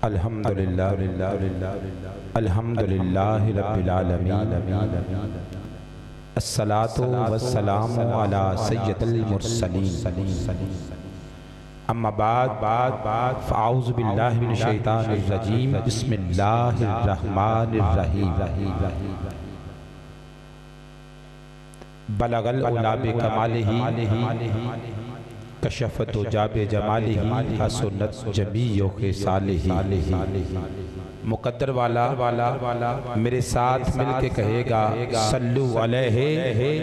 الحمدللہ الحمدللہ رب العالمین الصلاة والسلام علی سید المرسلین اما بعد فاعوذ باللہ من الشیطان الرجیم بسم اللہ الرحمن الرحیم بلغ العلا بکمالہ کشفت جاب جمالہ حسنت جمیع خصالہ مقدر والا میرے ساتھ مل کے کہے گا صلو علیہ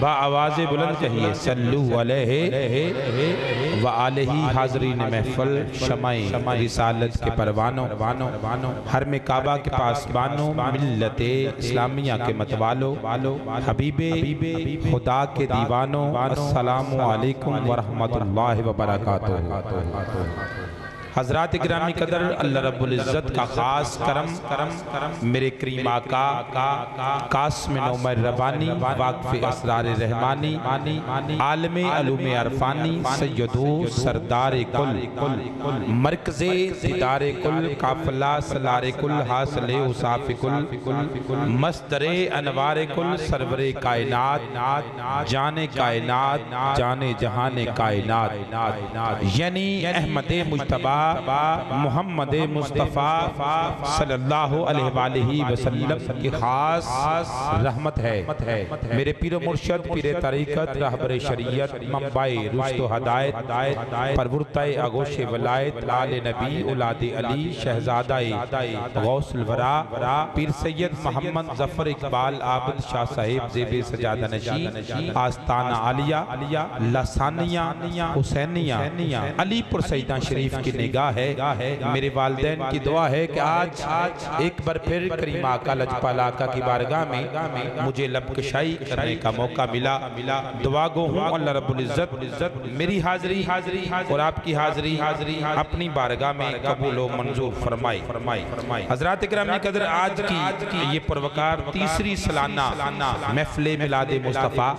با آواز بلند کہیے صلو علیہ وآلہ حاضرین محفل شمع رسالت کے پروانوں حرم کعبہ کے پاسبانوں ملت اسلامیہ کے متوالوں حبیب خدا کے دیوانوں السلام علیکم ورحمت اللہ وبرکاتہ حضرات گرامی قدر اللہ رب العزت کا خاص کرم میرے کریم آقا قاسم نعمر ربانی واقف اسرار رحمانی عالم علوم عرفانی سیدو سردار کل مرکز دیدار کل قافلہ سلار کل حاصل اصاف کل مصدر انوار کل سرور کائنات جان کائنات جان جہان کائنات یعنی احمد مجتبی محمد مصطفیٰ صلی اللہ علیہ وآلہ وسلم کی خاص رحمت ہے میرے پیر و مرشد پیر طریقت رہبر شریعت منبع رشد و ہدایت پرورتہ آغوش ولایت آل نبی اولاد علی شہزادہ غوث الورا پیر سید محمد ظفر اقبال عابد شاہ صاحب زیب سجادہ نشین آستانہ عالیہ لسانیہ حسینیہ علی پر سیدہ شریف کی نگاہ ہے میرے والدین کی دعا ہے کہ آج ایک بار پھر کریم آقا لجپال آقا کی بارگاہ میں مجھے لبکشائی کرنے کا موقع ملا دعا گو ہوں اللہ رب العزت میری حاضری اور آپ کی حاضری اپنی بارگاہ میں قبول و منظور فرمائی حضرات اکرامی قدر آج کی یہ پروکار تیسری سالانہ محفل میلاد مصطفیٰ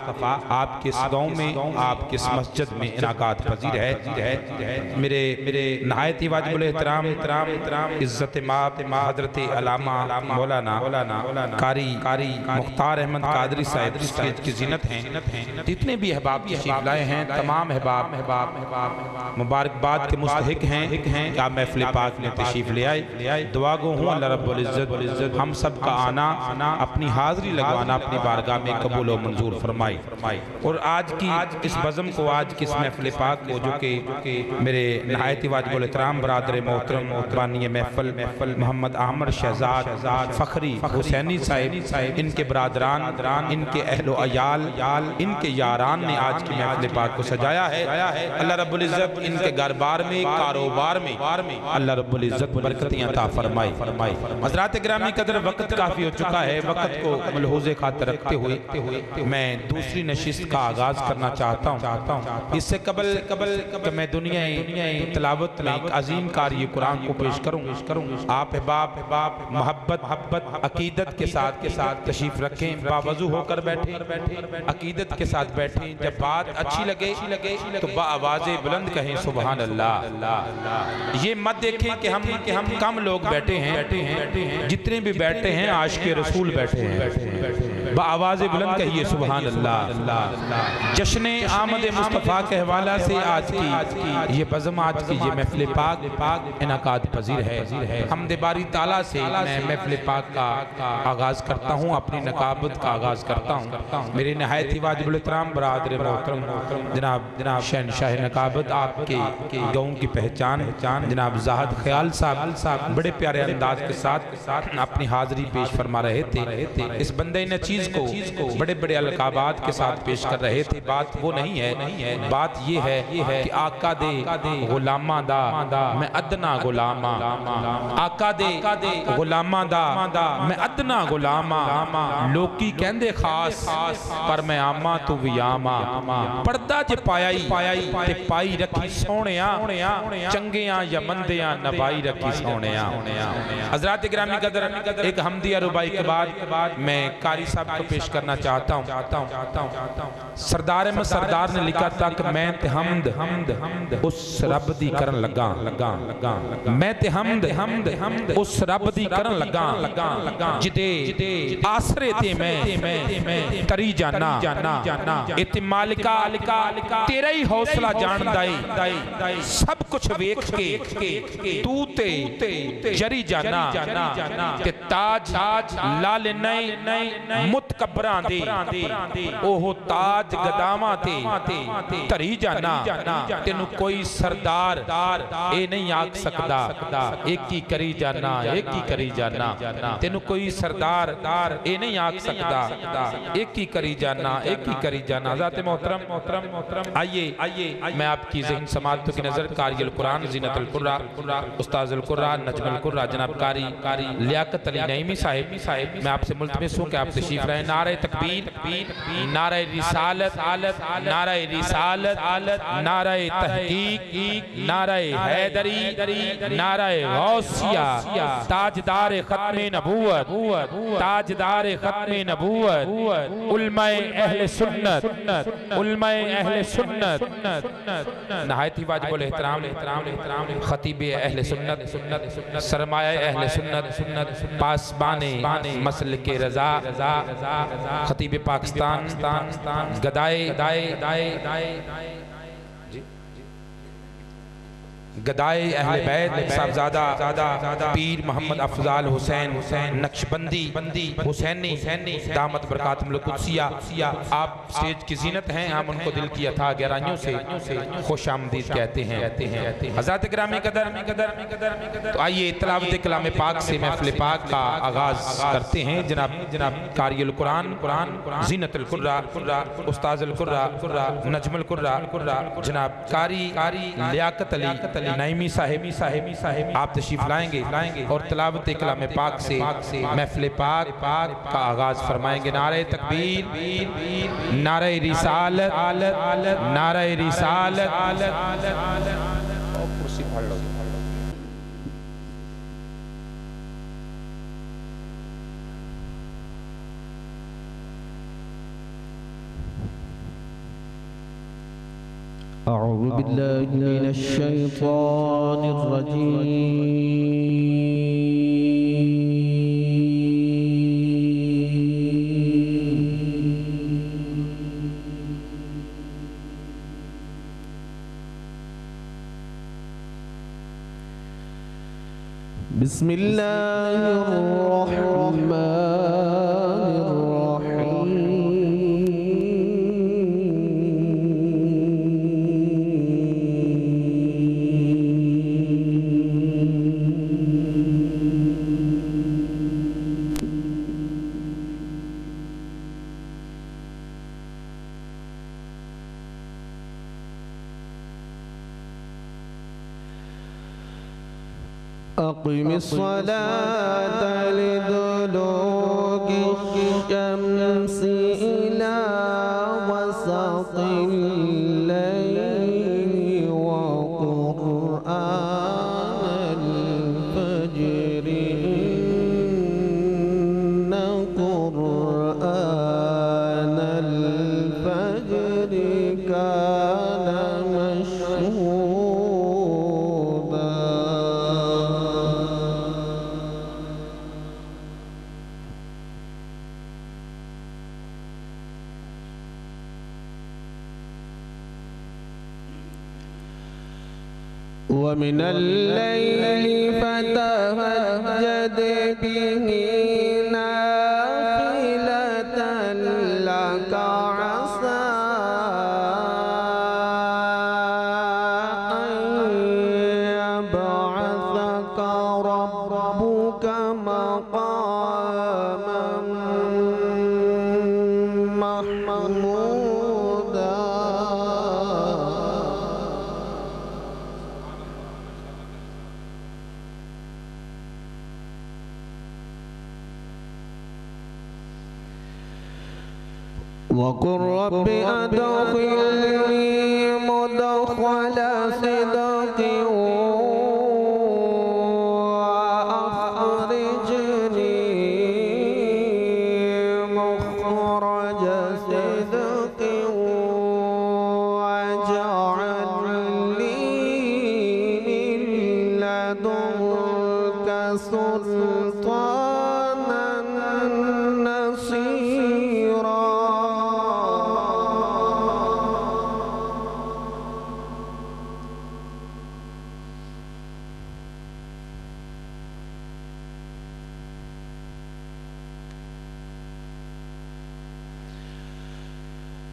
آپ کے اس گاؤں میں آپ کے اس مسجد میں انعقاد پذیر ہے میرے نہایت واجب الاحترام عزت ماب حضرت علامہ مولانا قاری مختار احمد قادری صاحب اسٹیج کی زینت ہیں جتنے بھی احباب تشریف لائے ہیں تمام احباب مبارکباد کے مستحق ہیں کہ آپ محفل پاک میں تشریف لے آئے دعا گو ہوں اللہ رب العزت ہم سب کا آنا اپنی حاضری لگوانا اپنی بارگاہ میں قبول و منظور فرمائی اور آج کی اس بزم کو آج کی اس محفل پاک کو جو کہ میرے نہایت واجب الاحترام برادر محترم بانی محفل محمد احمد شہزاد فخری حسینی صاحب ان کے برادران ان کے اہل و عیال ان کے یاران نے آج کی محفل پاک کو سجایا ہے اللہ رب العزت ان کے گھر میں کاروبار میں اللہ رب العزت برکتیں عطا فرمائی حضرات گرامی قدر وقت کافی ہو چکا ہے وقت کو ملحوظ خاطر رکھتے ہوئے میں دوسری نشست کا آغاز کرنا چاہتا ہوں اس سے قبل کہ میں دنیا تلاوت میں ایک عظیم کاری قرآن کو پیش کروں آپ احباب محبت عقیدت کے ساتھ تشریف رکھیں باوضو ہو کر بیٹھیں عقیدت کے ساتھ بیٹھیں جب بات اچھی لگے تو بآواز بلند کہیں سبحان اللہ یہ مت دیکھیں کہ ہم کم لوگ بیٹھے ہیں جتنے بھی بیٹھے ہیں عاشق رسول بیٹھے ہیں بآواز بلند کہیے سبحان اللہ جشن آمد مصطفیٰ کے حوالہ سے آج کی یہ بزم آج کی یہ محفل پاک انعقاد پذیر ہے حمد باری تعالیٰ سے میں محفل پاک کا آغاز کرتا ہوں اپنی نقابت کا آغاز کرتا ہوں میرے نہایت واجب الاحترام برادر محترم جناب شہنشاہ نقابت آپ کے گاؤں کی پہچان جناب زاہد خیال صاحب بڑے پیارے انداز کے ساتھ اپنی حاضری پیش فرما رہے تھے اس بندے نچیز کو بڑے القابات کے ساتھ پیش کر رہے تھے بات وہ نہیں ہے بات یہ ہے کہ آقا دے غلامہ دا میں ادنا غلامہ آقا دے غلامہ دا میں ادنا غلامہ لوکی کہندے خاص پر میں آمہ تو بھی آمہ پردہ جے پائی تے پائی رکھی سونیاں چنگیاں یا مندیاں نبائی رکھی سونیاں حضرات گرامی قدر ایک حمدیہ ربائی کے بعد میں قاری صاحب کو پیش کرنا چاہتا ہوں سردار نے لکھا تھا کہ میں تے حمد اس رب دی کرن لگا میں تے حمد اس رب دی کرن لگا جدے آسرے تے میں تری جانا اتے مالکا تیرا ہی حوصلہ جان دائی سب کچھ ویکھ کے تو تے جری جانا تے تاج لال نئے متکبران دے اوہ تاج گداما تے تری جانا تینو کوئی سردار اے نہیں آگ سکدا ایک ہی کری جانا تینو کوئی سردار اے نہیں آگ سکدا ایک ہی کری جانا ذات محترم آئیے میں آپ کی ذہن سماعتوں کی نظر قاری القرآن زینت القرآ استاذ القرآن نجم القرآ جناب قاری لیاقت علی نعیمی صاحب میں آپ سے ملتمس ہوں کہ آپ تشریف رہے نعرہ تکبیر نعرہ رسالت نعرہ تحقیق نعرہ حیدری نعرہ غوثیہ تاجدار ختم نبوت علماء اہل سنت نہایت ہی واجب الاحترام خطیب اہل سنت سرمایہ اہل سنت پاسبان مسلک رضا خطیب پاکستان گدائے اہل بیت صاحبزادہ پیر محمد افضال حسین نقشبندی حسینی دامت برکاتم القدسیہ آپ سٹیج کی زینت ہیں ہم ان کو دل کی عطا گہرائیوں سے خوش آمدید کہتے ہیں حضرات گرامی قدر تو آئیے تلاوت کلام پاک سے محفل پاک کا آغاز کرتے ہیں جناب قاری القرآن زینت القرآ استاذ القرآ نجم القرآ جناب قاری لیاقت علی نعیمی صاحب آپ تشریف لائیں گے اور تلاوت کلام پاک سے محفل پاک کا آغاز فرمائیں گے نعرہ تکبیر نعرہ رسالت أعوذ بالله من الشيطان الرجيم بسم الله الرحمن الرحيم أقم الصلاة لدلوك الشمس إلى وسط الليل وقرآن الفجر إن قرآن الفجر كان مشهودا ومن الليل فتهجد به نافلة لك عسى أن يبعثك ربك مقاما محمودا وقل رب أدخلني مدخل صدق وأخرجني مخرج صدق واجعل لي من لدنك سلطانا نصيرا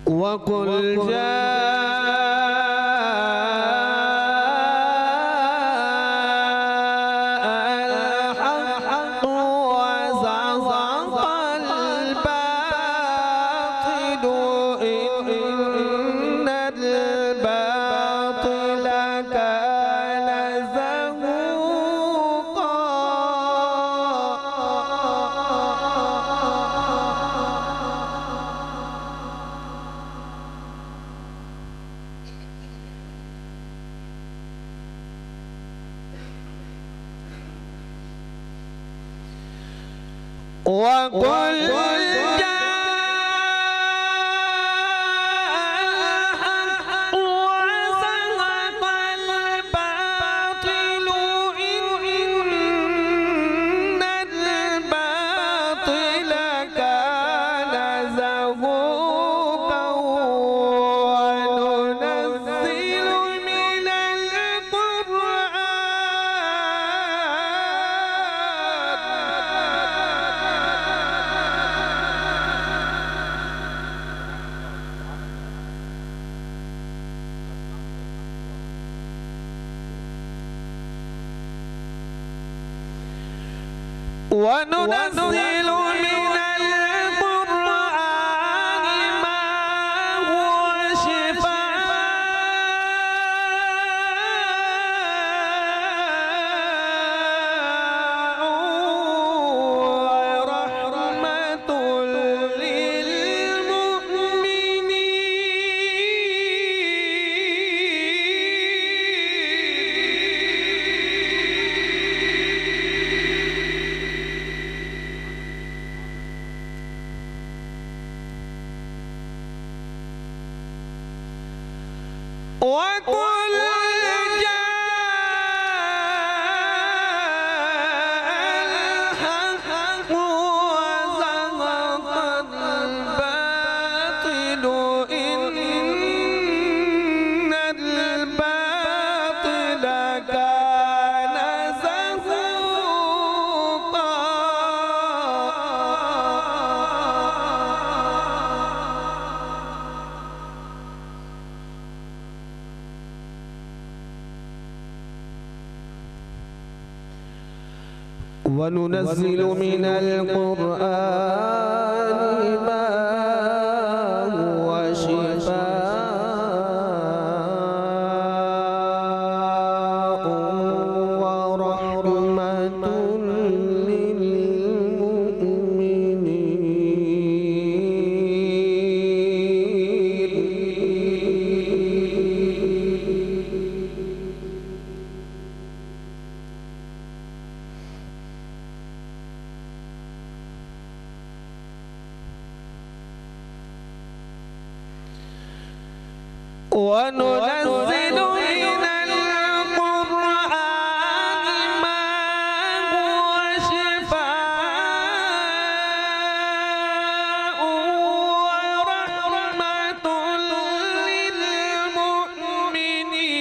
وقل وقل وننزل من القرآن ما هو شفاء ورحمة وقل جاء الحق وزهق الباطل إن الباطل كان زهوقا وننزل من القرآن ما هو شفاء ورحمة وننزل من القرآن ما هو شفاء ورحمة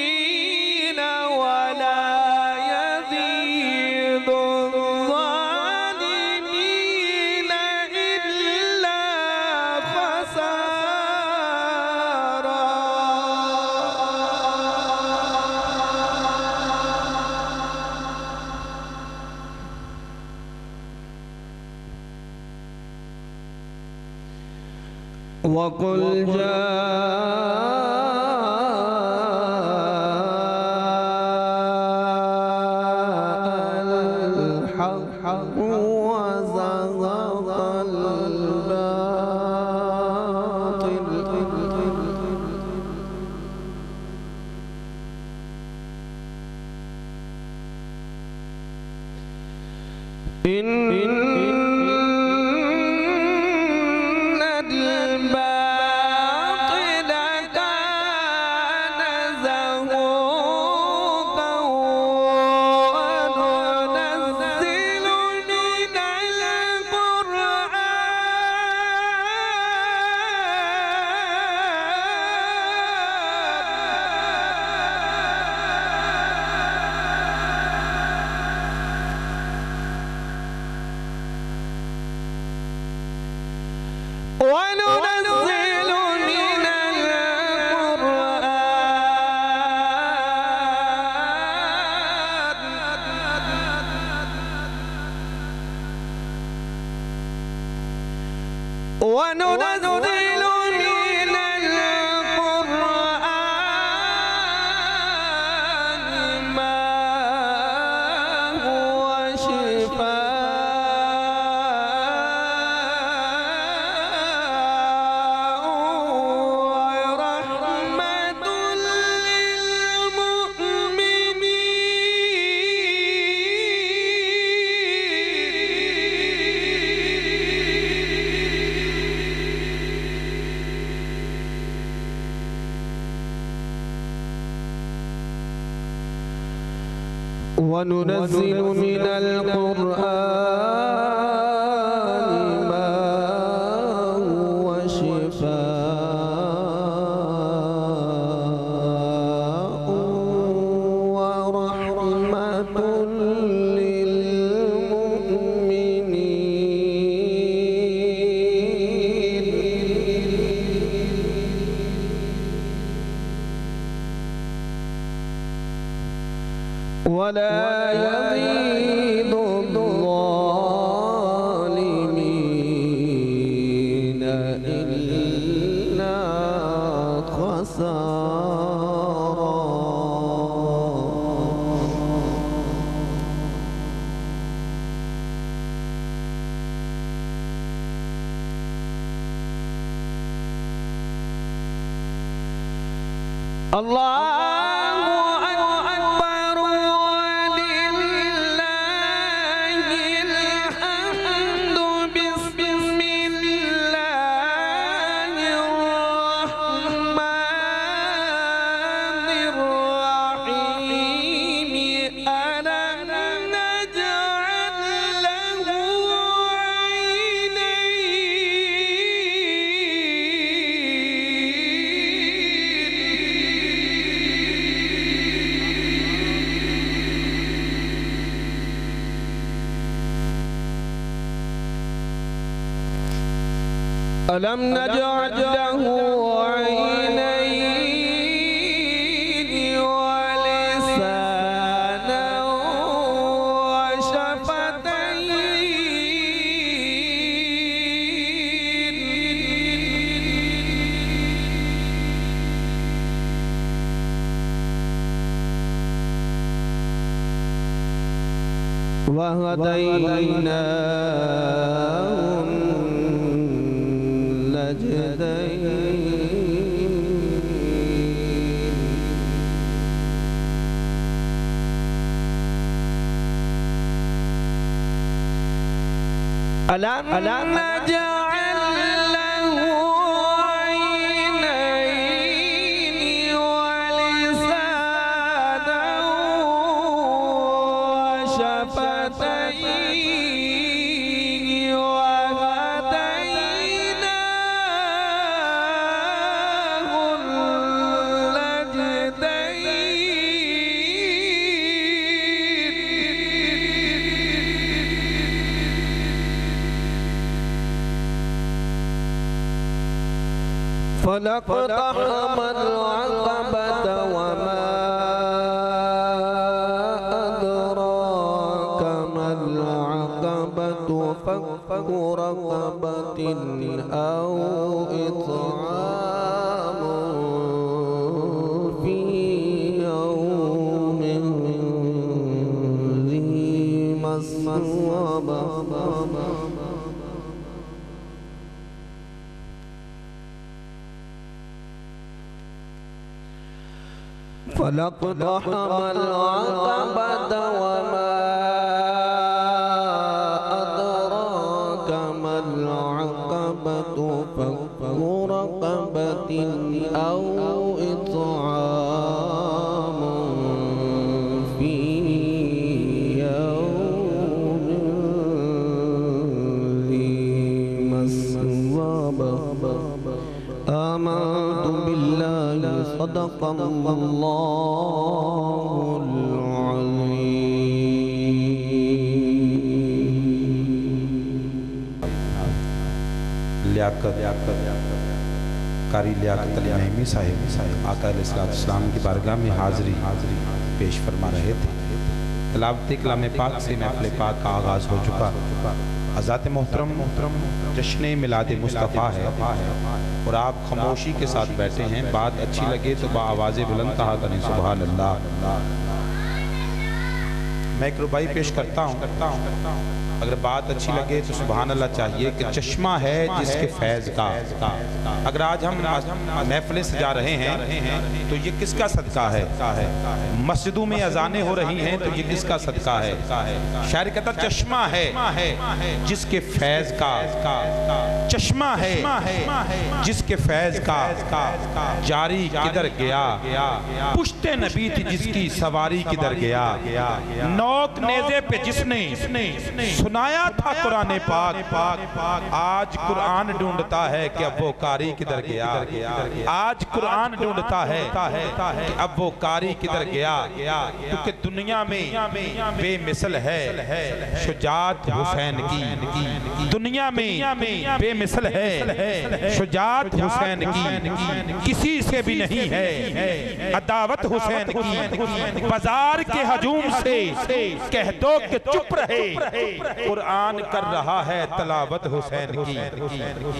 للمؤمنين ولا يزيد الظالمين إلا خسارا وقل جاء الحق وزهق الباطل إن الباطل كان زهوقا وننزل من القرآن ما هو شفاء ورحمة وننزل من القرآن ما هو شفاء ورحمة للمؤمنين ولا يزيد الظالمين إلا خسارا. الله ألم نجعل له عينين ولسانا وشفتين وهديناه ألم نجعل له عينين ولسانا وشفتين وهديناه النجدين فلاقتحم العقبة وما أدراك ما العقبة فك رقبة أو إطعام في يوم ذي مسغبة فلاقتحم العقبة وما أدراك ما العقبة فك رقبة أو إطعام في يوم ذي مسغبة. آمنت بالله صدق الله العظيم. لیاقت قاری لیاقت علی نعیمی صاحب آقا علیہ السلام کی بارگاہ میں حاضری پیش فرما رہے تھے. تلاوت کلام پاک سے محفل پاک کا آغاز ہو چکا۔ حضرات محترم جشن میلاد مصطفیٰ ہے اور آپ خاموشی کے ساتھ بیٹھے ہیں، بات اچھی لگے تو بآواز بلند کہا کریں سبحان اللہ۔ میں ایک ربائی پیش کرتا ہوں، اگر بات اچھی لگے تو سبحان اللہ چاہیے کہ چشمہ ہے جس کے فیض کا۔ اگر آج ہم محفلیں سجا رہے ہیں تو یہ کس کا صدقہ ہے؟ مسجدوں میں اذانیں ہو رہی ہیں تو یہ کس کا صدقہ ہے؟ شاعر کہتا چشمہ ہے جس کے فیض کا، چشمہ ہے جس کے فیض کا، جاری کدھر گیا، پشت نبی تھی جس کی سواری کدھر گیا، نوک نیزے پہ جس نے سنایا تھا قرآن پاک، آج قرآن ڈھونڈتا ہے کہ اب وہ قاری کدھر گیا، آج قرآن ڈھونڈتا ہے کہ اب وہ قاری کدھر گیا، کیونکہ دنیا میں بے مثل ہے شجاعت حسین کی، دنیا میں بے مثل ہے شجاعت حسین کی، کسی سے بھی نہیں ہے عداوت حسین کی، بازار کے ہجوم سے کہہ دو کہ چپ رہے، قرآن کر رہا ہے تلاوت حسین کی،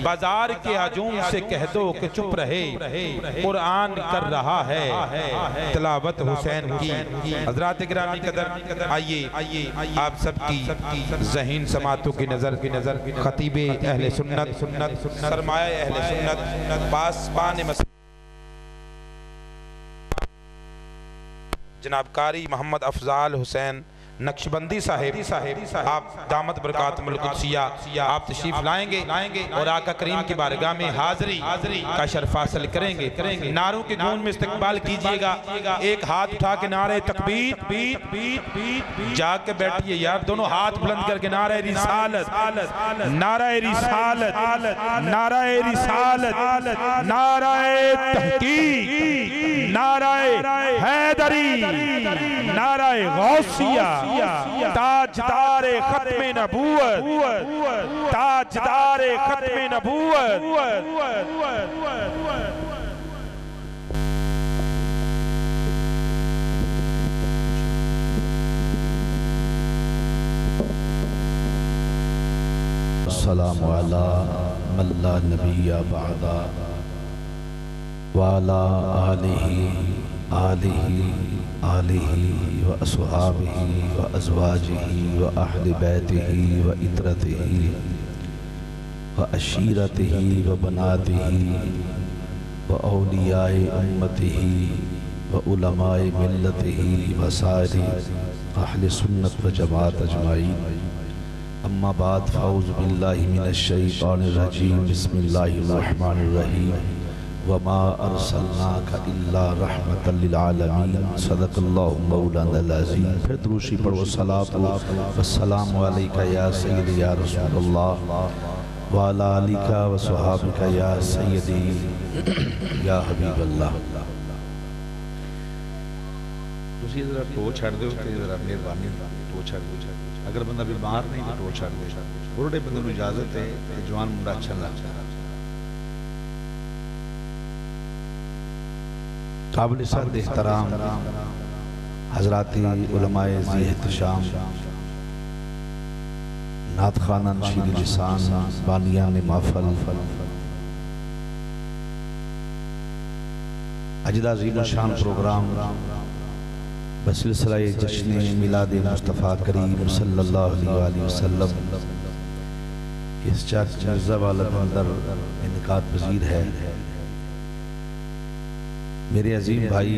بازار کے ہجوم سے کہہ دو کہ چپ رہے، قرآن کر رہا ہے تلاوت حسین کی۔ حضرات گرامی قدر، آئیے آپ سب کی ذہین سماعتوں کی نظر خطیب اہل سنت، سرمایہ اہل سنت، پاسبان مسجد جناب قاری محمد افضال حسین نقشبندی صاحب، آپ دامت برکات القدسیہ آپ تشریف لائیں گے اور آقا کریم کی بارگاہ میں حاضری کا شرف حاصل کریں گے۔ نعروں کی گونج میں استقبال کیجئے گا، ایک ہاتھ اٹھا کے نعرہ تکبیر، جا کے بیٹھئے یار، دونوں ہاتھ بلند کر کے نعرہ رسالت، نعرہ رسالت، نعرہ رسالت، نعرہ تحقیق، نعرہ حیدری، نعرہ غوثیہ، تاجدار ختم نبوت، تاجدار ختم نبوت۔ السلام علی من لا نبی بعد وعلی آلہ وأصحابہ وأزواجہ وأہل بیتہ وعترتہ وعشیرتہ وبناتہ وأولیاء امتہ وعلماء ملتہ وسائر اہل سنت وجماعت اجمعین، اما بعد فاعوذ باللہ من الشیطان الرجیم، بسم اللہ الرحمن الرحیم، وما ارسلناک الا رحمتا للعالمین، صدق اللہ مولانا العظیم۔ پھر دروشی پڑھو، صلاۃ والسلام علیکہ یا سیدی یا رسول اللہ، وعلی آلک و صحابک یا سیدی یا حبیب اللہ۔ تسی ذرا ٹو چھڑ دو، ذرا مہربانی ٹو چھڑ دو، اگر بندہ بیمار نہیں تو ٹو چھڑ دے، بڑے بندے کو اجازت ہے، جوان منڈا اچھا لگتا ہے۔ قابل صد احترام حضرات علماء ذی احتشام، نعت خوانان شیر لسان، بانیان محفل، اجد عظیم شان پروگرام بسلسلہ جشن میلاد مصطفیٰ کریم صلی اللہ علیہ وسلم اس چرچ مرزا والا اندر انعقاد پذیر ہے۔ میرے عظیم بھائی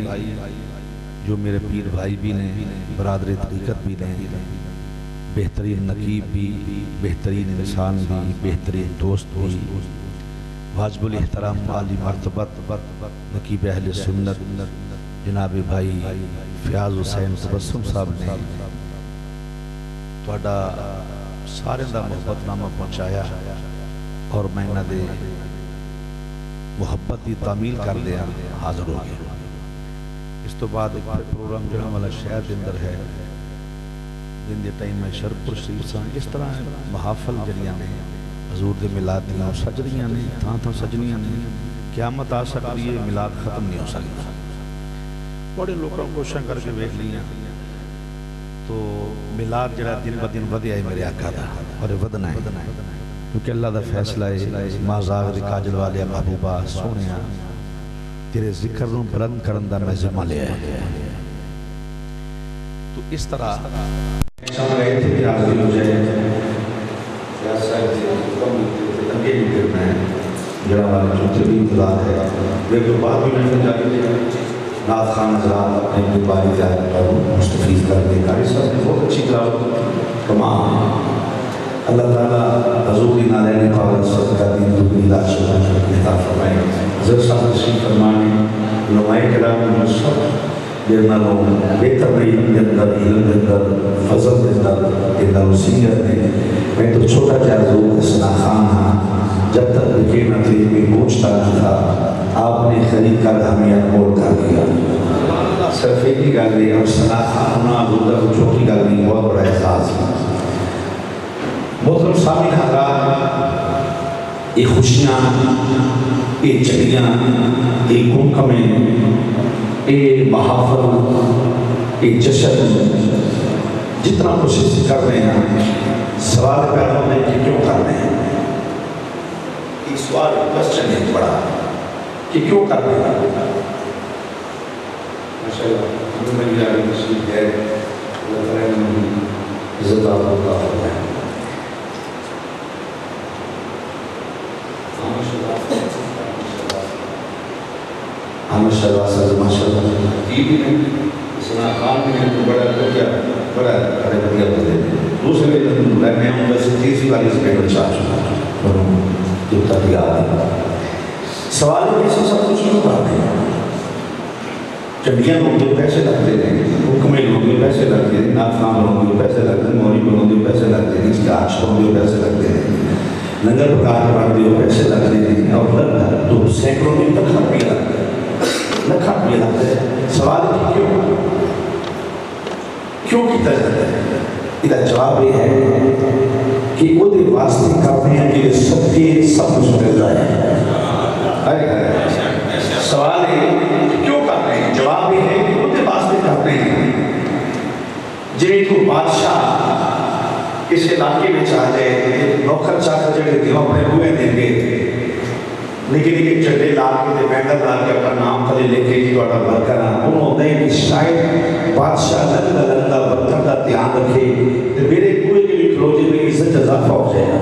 جو میرے پیر بھائی بھی نے، برادر طریقت بھی نے، بہترین نقیب بھی، بہترین انسان بھی، بہترین دوست بھی، واجب الاحترام عالی مرتبت نقیب اہل سنت جناب بھائی فیاض حسین تبسم صاحب نے توڑا سارے دا محبت نامہ پہنچایا اور میں نہ دے محبت دی تعمیل کر دیا حاضر ہو گیا۔ اس تو بعد ایک پروگرام جو ہمارا شہر کے اندر ہے جن دے ٹائم میں شرپور شریف سان اس طرح محافل جڑیاں نے حضور دے میلاد دیاں سجریاں نے تھاں سجنیاں نے، قیامت آ سکتی ہے، میلاد ختم نہیں ہو سکتا۔ بڑے لوگوں کوششیں کر کے دیکھ لیاں تو میلاد جڑا دن ب دن ودیا ہے میرے آقا دا اور ودنا ہے کیونکہ اللہ دا فیصلہ ہے مازاغ دی کاجل والے محبوبہ سونیا تیرے ذکر نو بلند کرن دا میں ذمہ لیا ہے تو اس طرح چاہ رہے تھے کہ حاضری ہو جائے یا صاحب سے کم لگے بھی کرنا ہے جڑا والا جو طبی امداد ہے وہ تو بات بھی نہیں جاتی تھی ناز خان حضرات اپنے باری ظاہر پر مستفیض کرنے کاری صاحب نے بہت اچھی طرح کمال اللہ تعالیٰ حضور نالین پاور صدقہ دین دنی لا شکر نتاف فرمائے حضرت صاحب تشریف فرمانے علماء کرام مصطف جرنا لوگ بہتر نہیں اندر علم اندر فضل اندر اندر وسیعت نے میں تو چھوٹا جازو حسنا خان ہاں جب تک بکے نہ تھی میں پوچھتا نہ تھا آپ نے خرید کر ہمیں انمول کر دیا صرف ایک ہی گل نہیں اور حسنا خان ہونا ادھر چھوٹی گل نہیں بہت بڑا احساس ہے محترم سامعین حضرات یہ خوشیاں یہ چڑیاں یہ گمکمیں یہ محافل یہ جشن جتنا کوشش کر رہے ہیں سوال پیدا ہونے کہ کیوں کر رہے ہیں یہ سوال کوشچن ہے بڑا کہ کیوں کر رہے ہیں ماشاءاللہ ہمیں مجھے آگے تشریف ہے اللہ تعالیٰ نے عزت اللہ فرمائے ماشاءاللہ صلی ماشاءاللہ جی بھی نہیں سنا خان بھی نہیں تو بڑا تو کیا بڑا بڑے بڑھیا بندے دوسرے میں ہوں ویسے تیسری والی اس پینڈل چاہ چکا جو تک یاد ہے سوال ہے کہ سب کچھ کیوں کرتے ہیں چڑیاں لوگ پیسے لگتے ہیں حکمیں لوگ پیسے لگتے ہیں ناخان لوگ پیسے لگتے ہیں موری لوگ پیسے لگتے ہیں اس کے آج لوگ پیسے لگتے ہیں لنگر پکار پڑھتے ہو پیسے لگتے ہیں اور لگ تو سینکڑوں دن تک خرابی لگتے ہیں لکھا بھی لگتا ہے سوال ہے کیوں کیتا جاتا ہے اس کا جواب یہ ہے کہ وہ دے واسطے کرتے ہیں کہ سب کے سب کچھ مل رہا ہے سوال ہے کیوں کرتے ہیں جواب یہ ہے کہ وہ دے واسطے کرتے ہیں جنہیں کو بادشاہ کس علاقے میں چاہ جائے نوکر چاہ کر جڑے دیوہ پڑے ہوئے دیں گے لیکن ایک چٹے لا کے دے بینڈر لا کے اپنا نام تھلے لے کے جی واٹا بھر کرنا انہوں ہوتا ہے کہ شاید بادشاہ لندہ لندہ برکت کا دھیان رکھے تو میرے کوئی کے لیے کھلوجے میں عزت اضافہ ہو جائے گا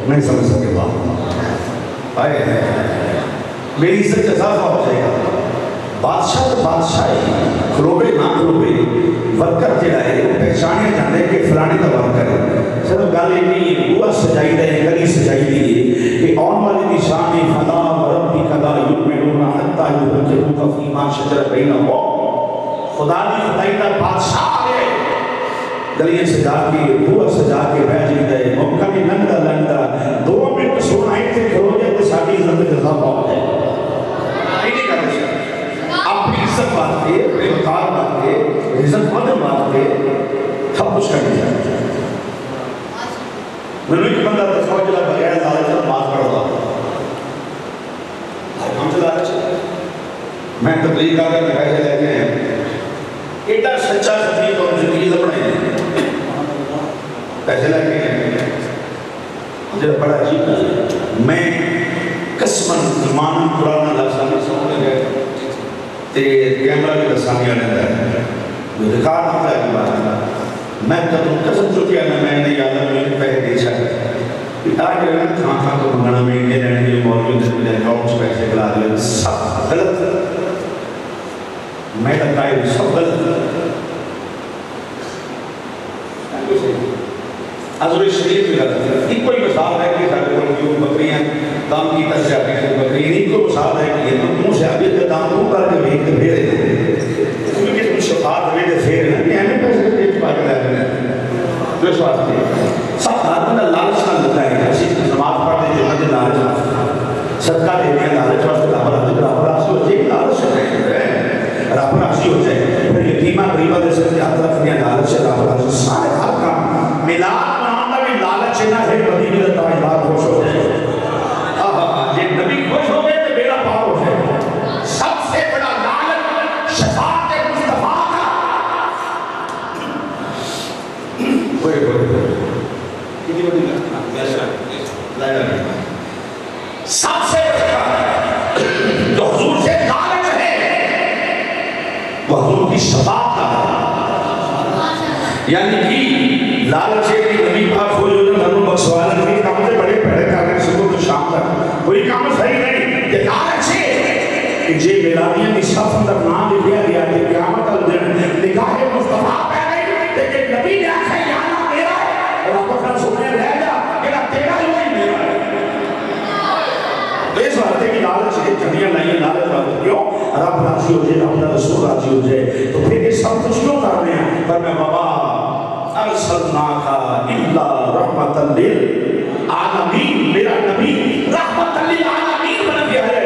میں سمجھ سکے بات آئے میری عزت اضافہ ہو جائے گا بادشاہ تو بادشاہ ہی کھلوبے نہ کھلوبے ورکر جڑا ہے وہ پہچانے جانے کہ فلانے کا ورکر ہے صرف گالے نہیں ہے ہوا سجائی دے گلی سجائی دی کہ آن والی نشان فلا وربی کلا یؤمنون حتی یحکموک فیما شجر بینہم خدا نے خدائی کا بادشاہ آئے گلیاں سجا کے ہوا سجا کے بھیجی دے ممکن لندہ لندہ 2 منٹ سونا ایک تھے کھلو جائے تو ساڑھی عزت جزا پاؤ جائے نہیں کرتے اپنی عزت بات کے وقار بات کے عزت مند بات کے سب کچھ کرنے جاتے ہیں میں نے ایک بندہ دکھاؤ جلا بغیر لالچ نماز پڑھتا ہم سے لالچ میں تبلیغ کا دکھائی لیتے ہیں ایڈا سچا خطیب اور زندگی لپڑے ہیں پیسے لگے ہیں مجھے بڑا عجیب ہے میں قسماً ایمان قرآن لفظانی سمجھ گئے تے کیمرہ بھی لسانی آنے ہے جو دکھا رہا ہے کہ بات میں قسم چکی ہے میں نے یاد ہے میں پہلے دے سکتا آج اگر کھاں کھاں کو منگنا میں یہ رہنے کے موجود ہے مجھے اکاؤنٹ سے پیسے بلا دے سب غلط میں لگتا ہے سب غلط حضور شریف میں غلط ہے ایک کوئی مثال ہے کہ سارے کوئی بکریاں دام کی تک جاتی ہیں بکری نہیں کوئی مثال ہے کہ یہ منہ سے ابھی کے دام کو کر کے بھیج کے بھیرے کیونکہ اس میں شفاعت میں دے پھیر ہیں کہ ہمیں پیسے پیٹ پا کے لے ہیں جو اس واسطے سب آدمی کا لالچ نہ لگتا ہے ایسی نماز پڑھتے ہیں جنہیں لالچ نہ صدقہ دے دیا لالچ واسطے رب راضی ہو جائے لالچ ہو جائے رب راضی ہو جائے پھر یتیمہ غریبہ دے سکتے ہاتھ رکھ دیا لالچ ہے رب راضی سارے ہر کام ملاد منانا بھی لالچ نہ ہے بدی بھی رہتا ہے بات خوش ہو جائے یہ نبی خوش ہو گئے تو بیڑا پار ہو جائے سب سے بڑا لالچ شفاعت مصطفیٰ کا کے بڑے کتنی بڑی سب سے جو حضور سے لالچ ہے وہ حضور کی شفاعت کا ہے، یعنی کہ لالچ ہے کہ نبی پاک ہو جو نظر بخشوانا نبی کام سے بڑے پیڑے کرنے صبح تو شام تک کوئی کام صحیح نہیں، یہ لالچ ہے کہ جے میلانیہ کی صف اندر نام لکھیا گیا کہ قیامت الدن نگاہ مصطفیٰ پہ گئی لیکن نبی نے آخر یہاں میرا ہے اور آپ اپنا سنے رہ جا کہ تیرا ہی وہی میرا ہے۔ تو اس بات ہے کہ لالچ کے جنیاں لائیں لالچ بات کیوں رب راضی ہو جائے اپنا رسول راضی ہو جائے تو پھر یہ سب کچھ کیوں کر رہے ہیں؟ پر میں بابا ارسلناک الا رحمت للعالمین، میرا نبی رحمت للعالمین بن گیا ہے۔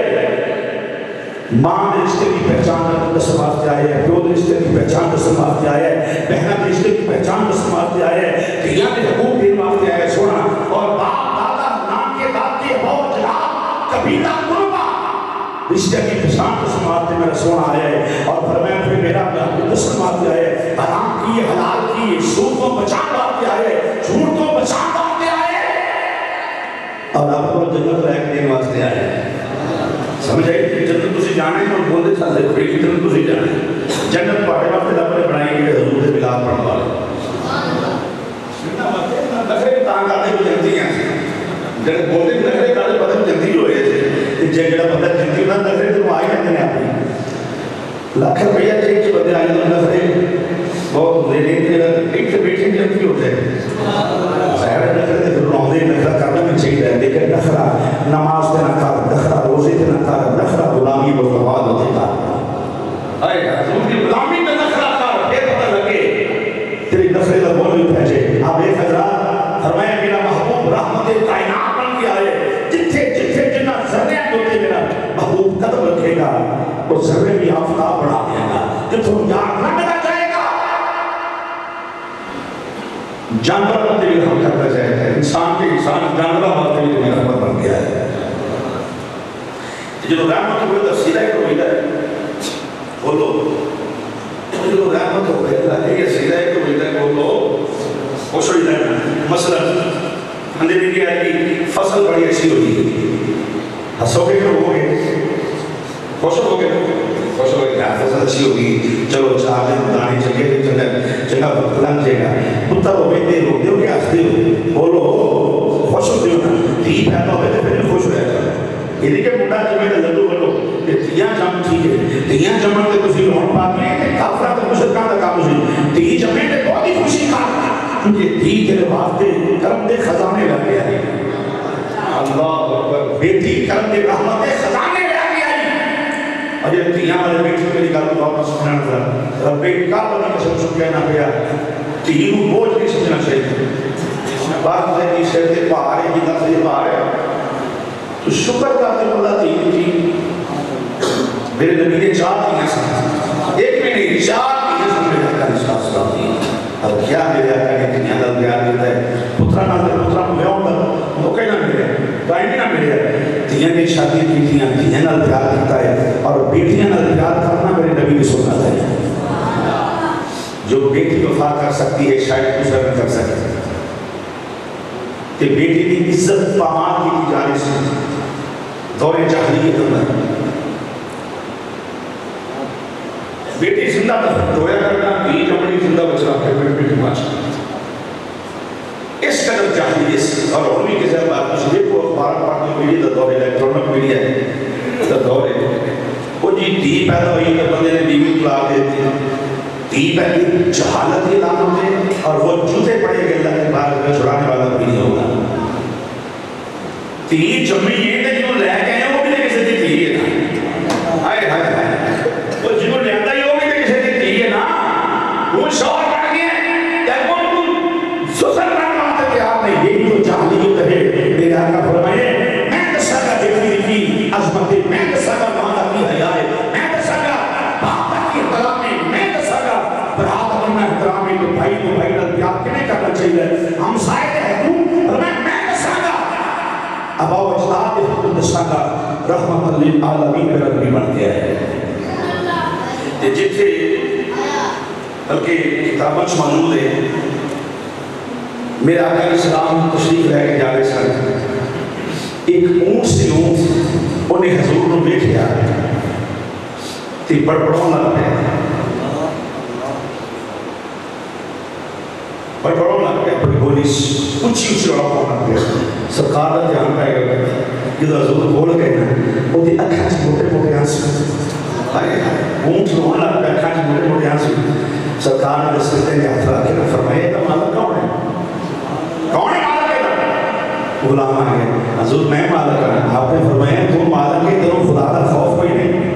ماں نے رشتے کی پہچان دس واسطے آئے ہے، پیو نے رشتے کی پہچان دس واسطے آئے ہے، بہن نے رشتے کی پہچان دس واسطے آئے ہے، دھیاں نے حقوق دین واسطے آئے سونا، اور باپ دادا نام کے داد کے بہت جناب قبیلہ قربہ رشتے کی پہچان دس واسطے میرا سونا آیا ہے، اور فرمایا پھر میرا دس واسطے آئے ہے، حرام کی حلال کی سود کو بچان واسطے آئے ہے، جھوٹ کو بچان واسطے آئے ہے، اور آپ کو جنت رہ دین واسطے آئے ہے۔ سمجھ آئی کہ جنت تسی جانے ہیں اور بولتے ساتھ سے کھڑی کی جنت تسی جانے ہیں، جنت پاڑے وقت رب نے بنائی گئے حضور سے ملاد پڑھنے والے نخرے تانگ آتے بھی جنتی ہیں، جنت بولتے بھی نخرے کارے پتہ بھی جنتی ہوئے تھے، جنگڑا پتہ جنتی ہونا نخرے تو آئی ہیں جنہیں آتی لاکھ روپیہ چیک چی بندے آئی تو نخرے بہت لے لیتے ہیں ایک سے بیٹھیں جنتی ہوتے ہیں ظاہر نخرے تھے پھر روندے نخرہ کرنا میں چاہیے ہے، لیکن نخرہ نماز تے نہ کر، نخرہ روزے تے نہ کر، نخرہ غلامی مصطفیٰ ہوتے کر، آئے حضور کی غلامی تے نخرہ کر، پھر پتہ لگے تیری نخرے کا بول بھی پہنچے۔ آپ ایک حضرات فرمایا میرا محبوب رحمت کائنات بن گیا ہے، جتھے جتھے جنہ ذرے ہوتے میرا محبوب قدم رکھے گا وہ ذرے بھی آفتاب بڑھا دے گا، جتھوں یاد نہ ملا جائے گا جانور بنتے بھی ہم کرتا جائے گا، انسان کے انسان جانورہ بنتے بھی میرا رحمت بن گیا ہے۔ جو رحمت ہوئے تو سیدھا ہی تو ملا ہے بولو، جو رحمت ہوئے یہ سیدھا ہی تو ملا ہے بولو، خوش ہوئی جائے مثلا اندھے بھی کیا ہے کہ فصل بڑی ایسی ہوتی ہے، ہنسو گے کہ ہو گے خوش ہو گے خوش ہو گئے فصل اچھی ہوگی، چلو چاہ دیں دانے چلے جگہ لنگ جائے گا، پتر ہو گئے دیر ہو گئے ہنستے ہو بولو خوش ہوتے ہو نا، دھی پیدا ہوئے تو پھر خوش رہے گا۔ یہ دیکھیں منڈا جمعے کا لڈو بلو کہ دیاں جم ٹھیک ہے، دیاں جمعے کے کسی لون پاک لیں کہ کافرہ تو مشرکان کا کام ہوئی، دی جمعے کے بہت ہی خوشی کھا کیونکہ دی تیرے واسطے کرم دے خزانے لگ گیا ہے، اللہ اکبر، بیٹی کرم دے رحمت دے خزانے لگ گیا ہے۔ اور یہ دیاں والے بیٹی میری گل کو واپس سننا تھا، بیٹی کا بنی قسم سن کہنا پیا، تین بوجھ نہیں سمجھنا چاہیے، بات ہے کہ شہر پہاڑے کی نفس یہ پہاڑے تو شکر کرتے اللہ تین تھی، میرے نبی نے 4 تین سن، ایک میں نہیں 4 تین سن میرے آقا نے ساتھ ساتھ تھی۔ اب کیا میرے آقا نے دنیا دل پیار دیتا ہے، پترہ نہ دے پترہ میوں در موقع نہ ملے، ٹائم نہ ملے، دیاں نے شادی کی دیاں نہ پیار دیتا ہے، اور بیٹیاں نہ پیار کرنا میرے نبی نے سننا ہے۔ جو بیٹی وفا کر سکتی ہے شاید دوسرا نہ کر سکتی، کہ بیٹی کی عزت پامال کی جانب سے دور جاہلیت اندر بیٹی زندہ رویا کرنا بیج اپنی زندہ بچا کے بیٹی ماچ اس قدر جاہلیت سے، اور علمی کے ذریعے بات مجھے کو اخبار پڑھنے میڈیا دا دور الیکٹرونک میڈیا ہے دا دور ہے، وہ جی دی پیدا ہوئی کہ بندے نے بیوی طلاق دیتی ہے، دی پیدا جہالت کی علامت ہے، اور وہ جوتے پڑے گئے اللہ کے بارے میں چھڑانے والا بھی نہیں ہوگا۔ تی جمعی یہ کہ جنہوں لے گئے ہیں وہ بھی لے کسے دی تھی ہے نا، آئے ہائے ہائے وہ جنہوں لے گئے وہ بھی لے کسے دی تھی ہے نا، وہ شوہر پڑھ گئے کہ وہ سسر رکھ مانتے تھے آپ نے، یہی تو جاہلیت ہے۔ میرے آقا فرمائے میں دسا کا دیکھنی کی عظمت، میں دسا کا مانا کی حیائے، میں دسا کا باپا کی احترام میں، میں دسا کا برات اپنا احترام میں، تو بھائی نہ پیار کنے کرنا چاہیے، ہم سائے ہیں تو میں دسا کا ابا و اجداد حکم دسا کا رحمت للعالمین میرا نبی بن گیا ہے۔ جتھے بلکہ کتابت موجود ہے میرا آقا علیہ السلام تشریف لے کے جا رہے سن، ایک اونٹ سی اونٹ انہیں حضور نے دیکھا تے بڑبڑاؤں لگ پیا، بڑبڑاؤں لگ پیا، بڑی بولی اونچی اونچی آواز لگ پیا۔ سرکار کا دھیان پائے گا جب حضور بول گئے نا وہ اکھاں چ موٹے موٹے آنسو، اونٹ رونے لگ پیا، اکھاں چ موٹے موٹے آنسو۔ سرکار نے سجدے میں ہاتھ رکھ کے فرمایا یہ مالک کون ہے؟ کون ہے مالک ہے؟ غلام آ گئے، حضور میں مالک ہوں۔ آپ نے فرمایا تم مالک ہے، تمہیں خدا کا خوف کوئی نہیں۔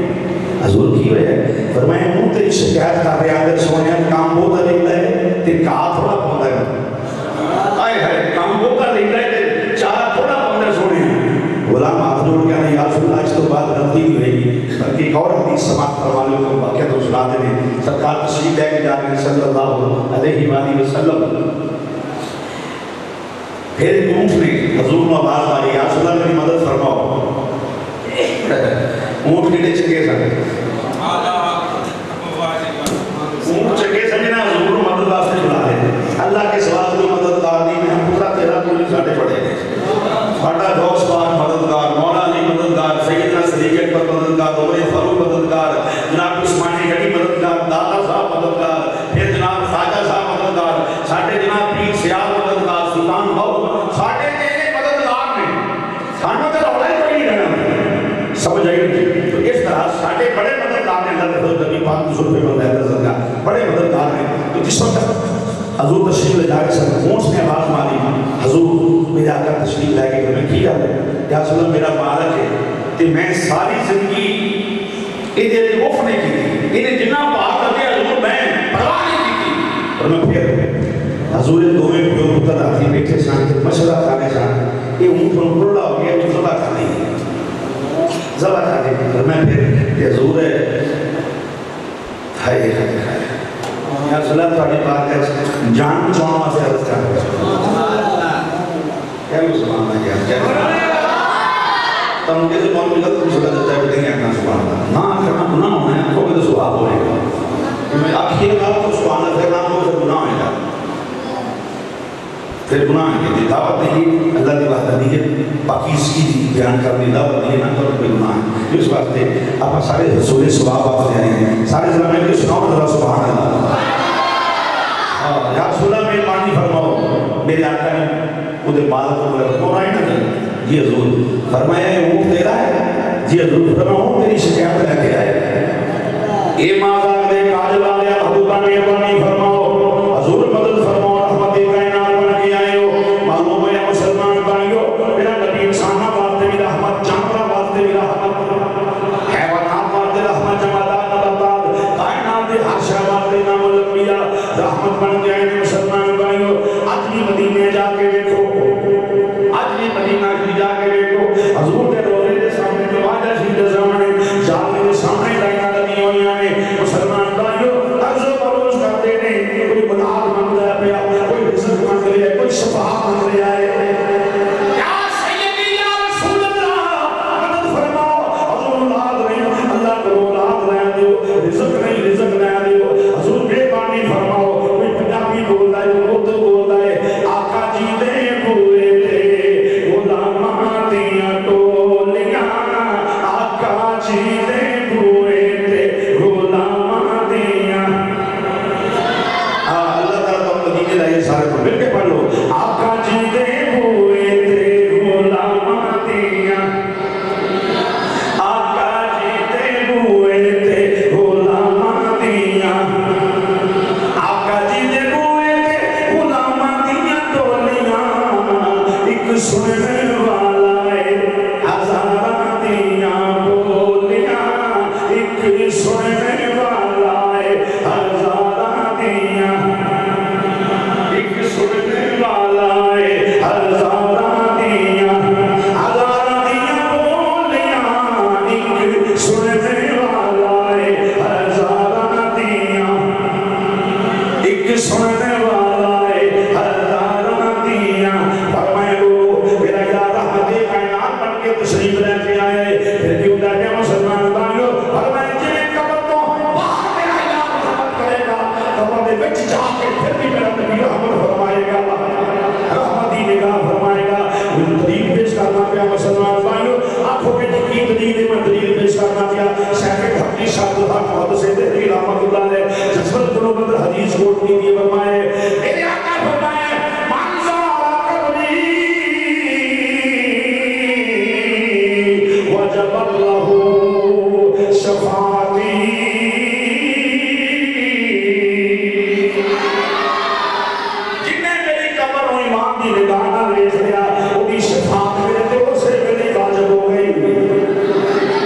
حضور کی وجہ ہے؟ فرمایا ہوں تیری شکایت کر رہے ہیں سونے کام بہت لکھتا ہے تے کہا تھوڑا پوندا ہے، آئے ہے کام بہت لکھتا ہے تے چارہ تھوڑا پوندا ہے سونے۔ غلام ہاتھ جوڑ کے یا رسول اللہ اس تو بعد غلطی بھی ہوئے گی، بلکہ ایک اور حدیث سماعت فرما لے تو واقعہ تو سنا دیں۔ سرکار تشریف لے کے جا رہے ہیں صلی اللہ علیہ وآلہ وسلم، پھر اونٹ نے حضور میں آواز آ رہی یا رسول اللہ میری مدد فرماؤ۔ اونٹ کتنے چنگے سن، اونٹ چنگے سن جنہیں حضور کو مدد واسطے بلا دے، اللہ کے سوا کوئی مددگار نہیں ہے، پورا تیرا کوئی ساڑھے پڑے گئے، ساڑھا غوث پاک مددگار، مولا علی مددگار، سیدنا صدیق اکبر مددگار، عمر فاروق مددگار، جناب عثمان غنی مددگار، داتا صاحب مددگار، پھر جناب خواجہ صاحب مددگار، ساڑھے جناب پیر سیاد مددگار، سلطان بہت ساڑھے تیرے مددگار نے، سانوں تے رولا ہی کوئی نہیں رہنا، سمجھ آئی نہیں۔ تو اس طرح ساڑھے بڑے مددگار نے، اللہ کے نبی پاک کی ظلم میں بندہ ہے بڑے مددگار ہیں۔ تو جس وقت حضور تشریف لے جا کے سن اونٹ نے آواز ماری، حضور میرے آقا تشریف لے کے میں کی گل ہے یا رسول اللہ میرا مالک ہے تے میں ساری زندگی یہ خوف نہیں کی، انہیں جنہ بات کرتے حضور میں پرواہ نہیں کی، اور میں پھر حضور دوویں پیو پتر ہاتھی بیٹھے سن مشورہ کھانے سن، یہ اونٹ پر بڑھڑا ہو گیا تو ذبح کھا دی، ذبح کھا دی، اور میں پھر یہ حضور ہے ہائے ہائے ہائے یا رسول اللہ تھوڑی بات ہے جان بچاؤں واسطے عرض کر کیا مسلمان ہے کیا تم کیسے کون ملتا تم سکتا جاتا ہے بتیں گے اپنا سبحان اللہ نہ کرنا گناہ ہونا ہے تو کہ سواب ہوئے گا میں آخیر کا تو سبحان اللہ پھر نام ہو پھر گناہ ہوئے گا پھر گناہ ہے کہ دعوت نہیں اللہ کی وحدانیت پاکیزگی کی بیان کرنے دعوت نہیں نہ کرو کوئی گناہ ہے اس واسطے آپ سارے رسول ثواب آپ دے رہے ہیں سارے زمانے کے سناؤ اللہ سبحان اللہ یا رسول اللہ میں پانی فرماؤ میرے آقا نے خود مالک کو بولا کون آئے نا جی حضور فرمایا یہ اونٹ تیرا ہے جی حضور فرمایا اونٹ تیری شکایت لے کے آئے اے ماذا دے کاجل والے حضور نے پانی فرماؤ حضور مدد فرماؤ رحمت کائنات بن کے آئے ہو معلوم ہے مسلمان بھائیو میرا نبی انسانہ واسطے بھی رحمت جانورہ واسطے بھی رحمت حیوانات واسطے رحمت جمالات نباتات کائنات دے ہر شے واسطے نام الانبیاء رحمت بن کے آئے مسلمان بھائیو آج بھی مدینے جا کے دیکھو آج بھی مدینہ کی جا کے دیکھو حضور کے روزے کے سامنے جو واجہ شہید زمانے جانے کے سامنے لائنہ لگی ہوئی ہیں مسلمان بھائیو عرض و بروز کرتے ہیں کوئی بلاد مانگ رہا پیا کوئی رزق مانگ رہا ہے کوئی شفاعت مانگ رہا ہے یا سیدی یا رسول اللہ مدد فرماؤ حضور اولاد نہیں اللہ کو اولاد رہا دیو رزق نہیں رزق رہا دیو حضور بے بانی فرماؤ کوئی پنجابی بول رہا ہے اردو بول رہا ہے آقا جی دے ہوئے تھے غلاماں دیاں ٹولیاں آقا جی دے ہوئے تھے غلاماں دیاں اللہ تعالیٰ تو مدینے لائے سارے پر مل کے پڑھ لو آقا جی دے ہوئے تھے غلاماں دیاں آقا جی دے ہوئے تھے غلاماں دیاں آقا جی دے ہوئے تھے غلاماں دیاں ٹولیاں ایک سننے والا ہے ہزاراں دیاں بولیاں ایک سننے والا ہے ہزاراں دیاں ایک سننے والا ہے ہزاراں دیاں ہزاراں دیاں بولیاں ایک سننے والا ہے ہزاراں دیاں ایک سننے والا ہے ہزاراں دیاں فرمائے وہ میرا دی نگاہ نال ویکھ لیا اودی شفاعت میرے تے اسے ویلے واجب ہو گئی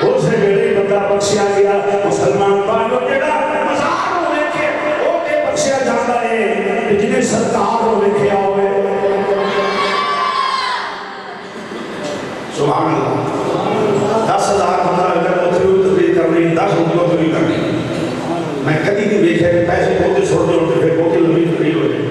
اسے ویلے بندہ بخشیا گیا مسلمان بھائیو جڑا مزار نوں ویکھے او تے بخشیا جاندا ہے جنہیں سرکار نوں ویکھیا ہوئے سبحان اللہ 10,000 بندہ اگر اتری تقریر کرنی 10 ہوں تقریر کرنی میں کدی نہیں ویکھیا کہ پیسے بہت چھوڑ دے ہوتے پھر بہت لمبی تقریر ہو جائے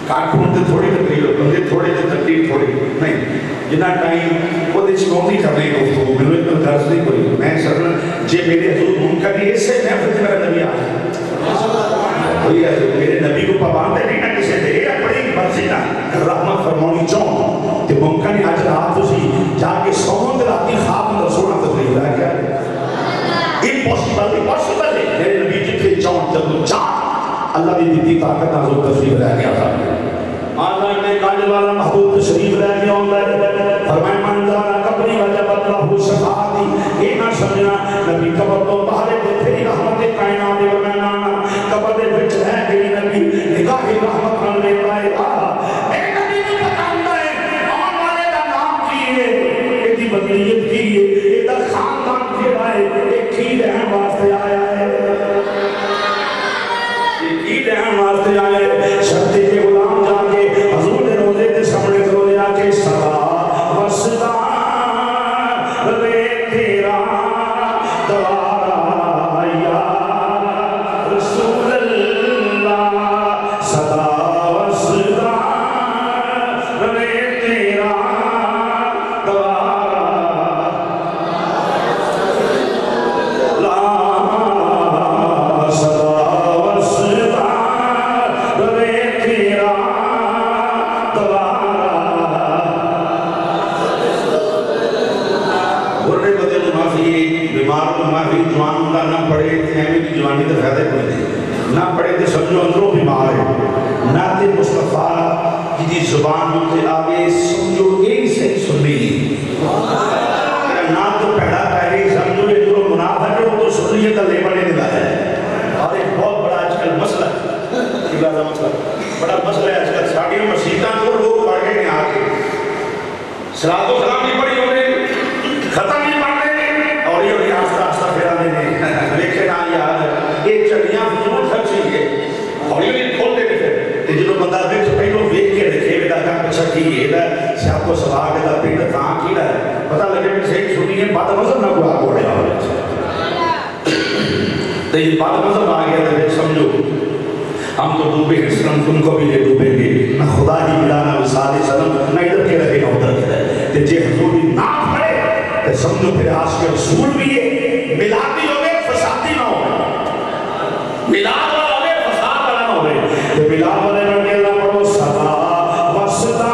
کارٹون تے تھوڑی تقریر ہو بندے تھوڑے تے تقریر تھوڑی نہیں جتنا ٹائم وہ دیش کون نہیں کرنے کو میں نے تو درس نہیں کوئی میں سر جے میرے حضور منکر اس سے محفل میرا نبی آ کوئی میرے نبی کو پابند نہیں نہ کسی دے اپنی مرضی نہ رحمت فرمانی چاہوں تے ممکن ہے آج رات اسی جا کے سوند راتی خواب میں رسولہ تقریر ہے کیا امپوسیبل ہے میرے نبی جتنے چاہوں جب چاہ اللہ نے دیتی طاقت نازل تشریف رہ گیا تھا آزاد نے کاج والا محبوب تشریف رہ گیا ہوتا ہے فرمائے منظارہ قبری وجبت رہو شفاعتی یہ نہ سمجھنا نبی قبر تو باہر دیتے ہی رحمت کائنات و مینانا قبر دے بچ رہ گئی نبی نگاہ رحمت نہ لے پائے اے نبی نے بتانا ہے آن والے کا نام کی ہے یہ دی بدلیت کی ہے یہ دا خاندان کی رائے یہ کی رہن واسطے آیا ہے یہ کی رہن واسطے آیا ہے شرطی کے غلام جا کے حضور نے روزے کے سامنے کرو لیا کہ صدا وسدا رے تیرا دوارا یا رسول اللہ صدا وسدا رے تیرا دوارا لا صدا وسدا رے تیرا بیمار کو معافی جوان کا نہ پڑے اہمی کی جوانی تو فائدہ کوئی نہیں نہ پڑے تو سمجھو اندروں بیمار ہے نہ تے مصطفیٰ کی زبان کے آگے سمجھو ایک سے سنی نہ تو پیدا پہلے سمجھو یہ جو منافق ہے وہ تو سنیے کا لیبر نہیں دلا ہے اور ایک بہت بڑا آج کل مسئلہ ہے بڑا مسئلہ ہے آج کل ساڑھیوں مسیحتاں جو لوگ پڑھ گئے ہیں آگے صلاۃ و سلام نہیں پڑھی ہونے ختم نہیں پڑھ رہے اور یہ آستہ آستہ پھیرا دینے لیکن یار یہ چڑیاں ضرور خرچی ہے اور یہ کھول دیتے پھر جنہوں بندہ دیکھ پہلو ویک کے رکھے بیدا کا پچھا کی ہے سیاہ کو سواگ ہے پیڑ کہاں کی ہے پتہ لگے میں صحیح سنی ہے بعد مذہب نہ کوئی آگوڑے آگے تو یہ بعد مذہب آگیا تو سمجھو ہم تو ڈوبے ہیں سلم تم کو بھی لے ڈوبیں گے نہ خدا ہی ملا نہ وصال سلم نہ ادھر کے رہے نہ ادھر کے رہے کہ جے حضور بھی نہ پڑے تو سمجھو پھر آج کے رسول بھی ہے ملاد بھی ہوگے فسادی نہ ہوگے ملاد والا ہوگے فساد والا نہ ہوگے کہ ملاد والے میں کہ اللہ پڑھو صدا وسدا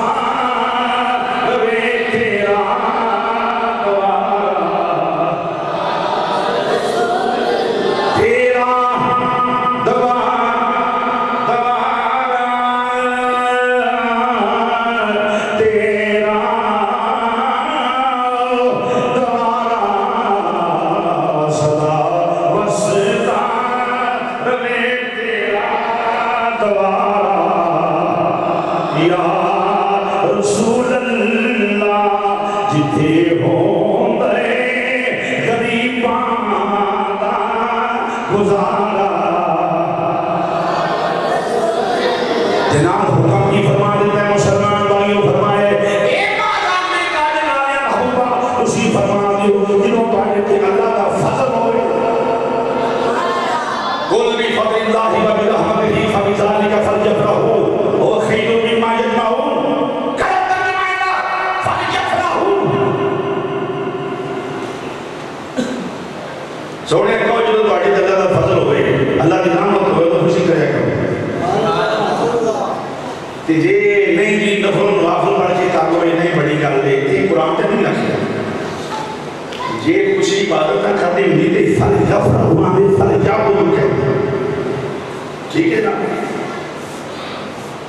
رے تیرا دوارا تیرا دوارا سوڑے کو جو تواڈی تے اللہ دا فضل ہوئے اللہ دی رحمت ہوئے تو خوشی کریا کرو تے جے نہیں جی نفل نوافل پڑھ کے تاکو یہ نہیں بڑی گل دے تے قرآن تے نہیں لکھیا جے خوشی عبادت کرتے ہوئی تے فل یفرحوا دے فل یعبدوا کہتے ٹھیک ہے نا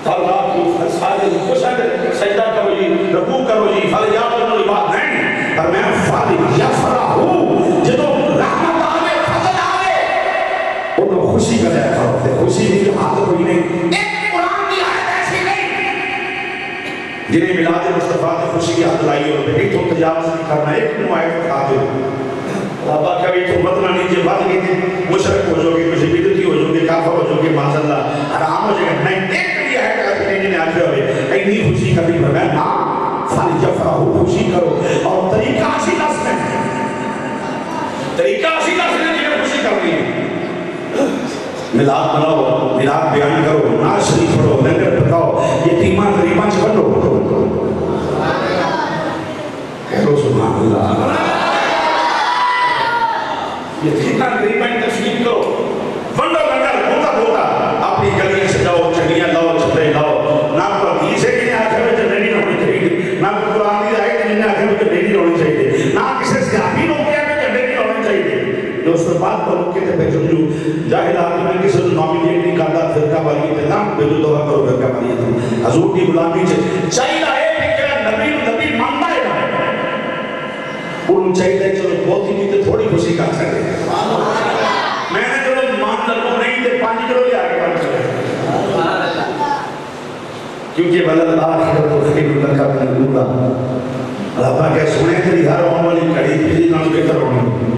اللہ کو سارے خوشا سجدہ کرو جی رکوع کرو جی فل یعبدوا کی بات نہیں پر میں فل یفرحوا جدوں خوشی کا لیا کرو خوشی نہیں حق کوئی نہیں ایک قرآن کی آیت ایسی نہیں جنہیں میلاد مصطفیٰ کی خوشی کی حد لائی اور ایک تو تجاوز نہیں کرنا، ایک نمائد دکھا دو. اللہ کیا بھی تو بدلا نیچے بات نہیں تھی، مشرک ہو جو گے، کچھ بدعتی ہو جو گے، کافر ہو جو گے، معاذ اللہ حرام ہو جائے گا. نہیں، ایک بھی ہے کہ اپنے جنہیں آتے ہوئے اینی خوشی کا بھی بھرمائے نا فالی جفراہو خوشی کرو. اور طریقہ اسی دس میں جنہیں خوشی کرنی ہے. ملاد بناؤ، ملاد بیان کرو، ناز شریف پڑھو، لنگر پکاؤ، یتیمان غریبان سے بنو. کہو سبحان اللہ. یتیمان غریبان تشریف کرو، بنو لنگر بھوتا بھوتا. اپنی گلیاں سے جاؤ، چڑیاں لاؤ، چھپے لاؤ. نہ کو حدیث ہے کہ نہیں آخر میں جنری نہ ہونی چاہیے، نہ کو قرآن دی آئے کہ نہیں آخر میں جنری نہ ہونی چاہیے، نہ کسی سیاحی لوگ کیا کہ جنری نہ ہونی چاہیے. جو اس پر بات کرو کہ تے سمجھو جاہل آدمی میں کسی کو نامینیٹ نہیں کرتا فرقہ والی تے نام بے دو دعا کرو فرقہ والی تے حضور کی غلامی سے چاہیے ہے کہ نبی مانتا ہے نا انہوں چاہیے چلو بہت ہی تے تھوڑی خوشی کر سکتے. میں نے چلو مان لگو نہیں تے 5 کلو لے آگے بڑھ چلے کیونکہ ولل آخر تو خیر لکا من الاولی. اللہ پاک کہ سنے تیری ہر آن والی کڑی تیری نام بہتر ہونی.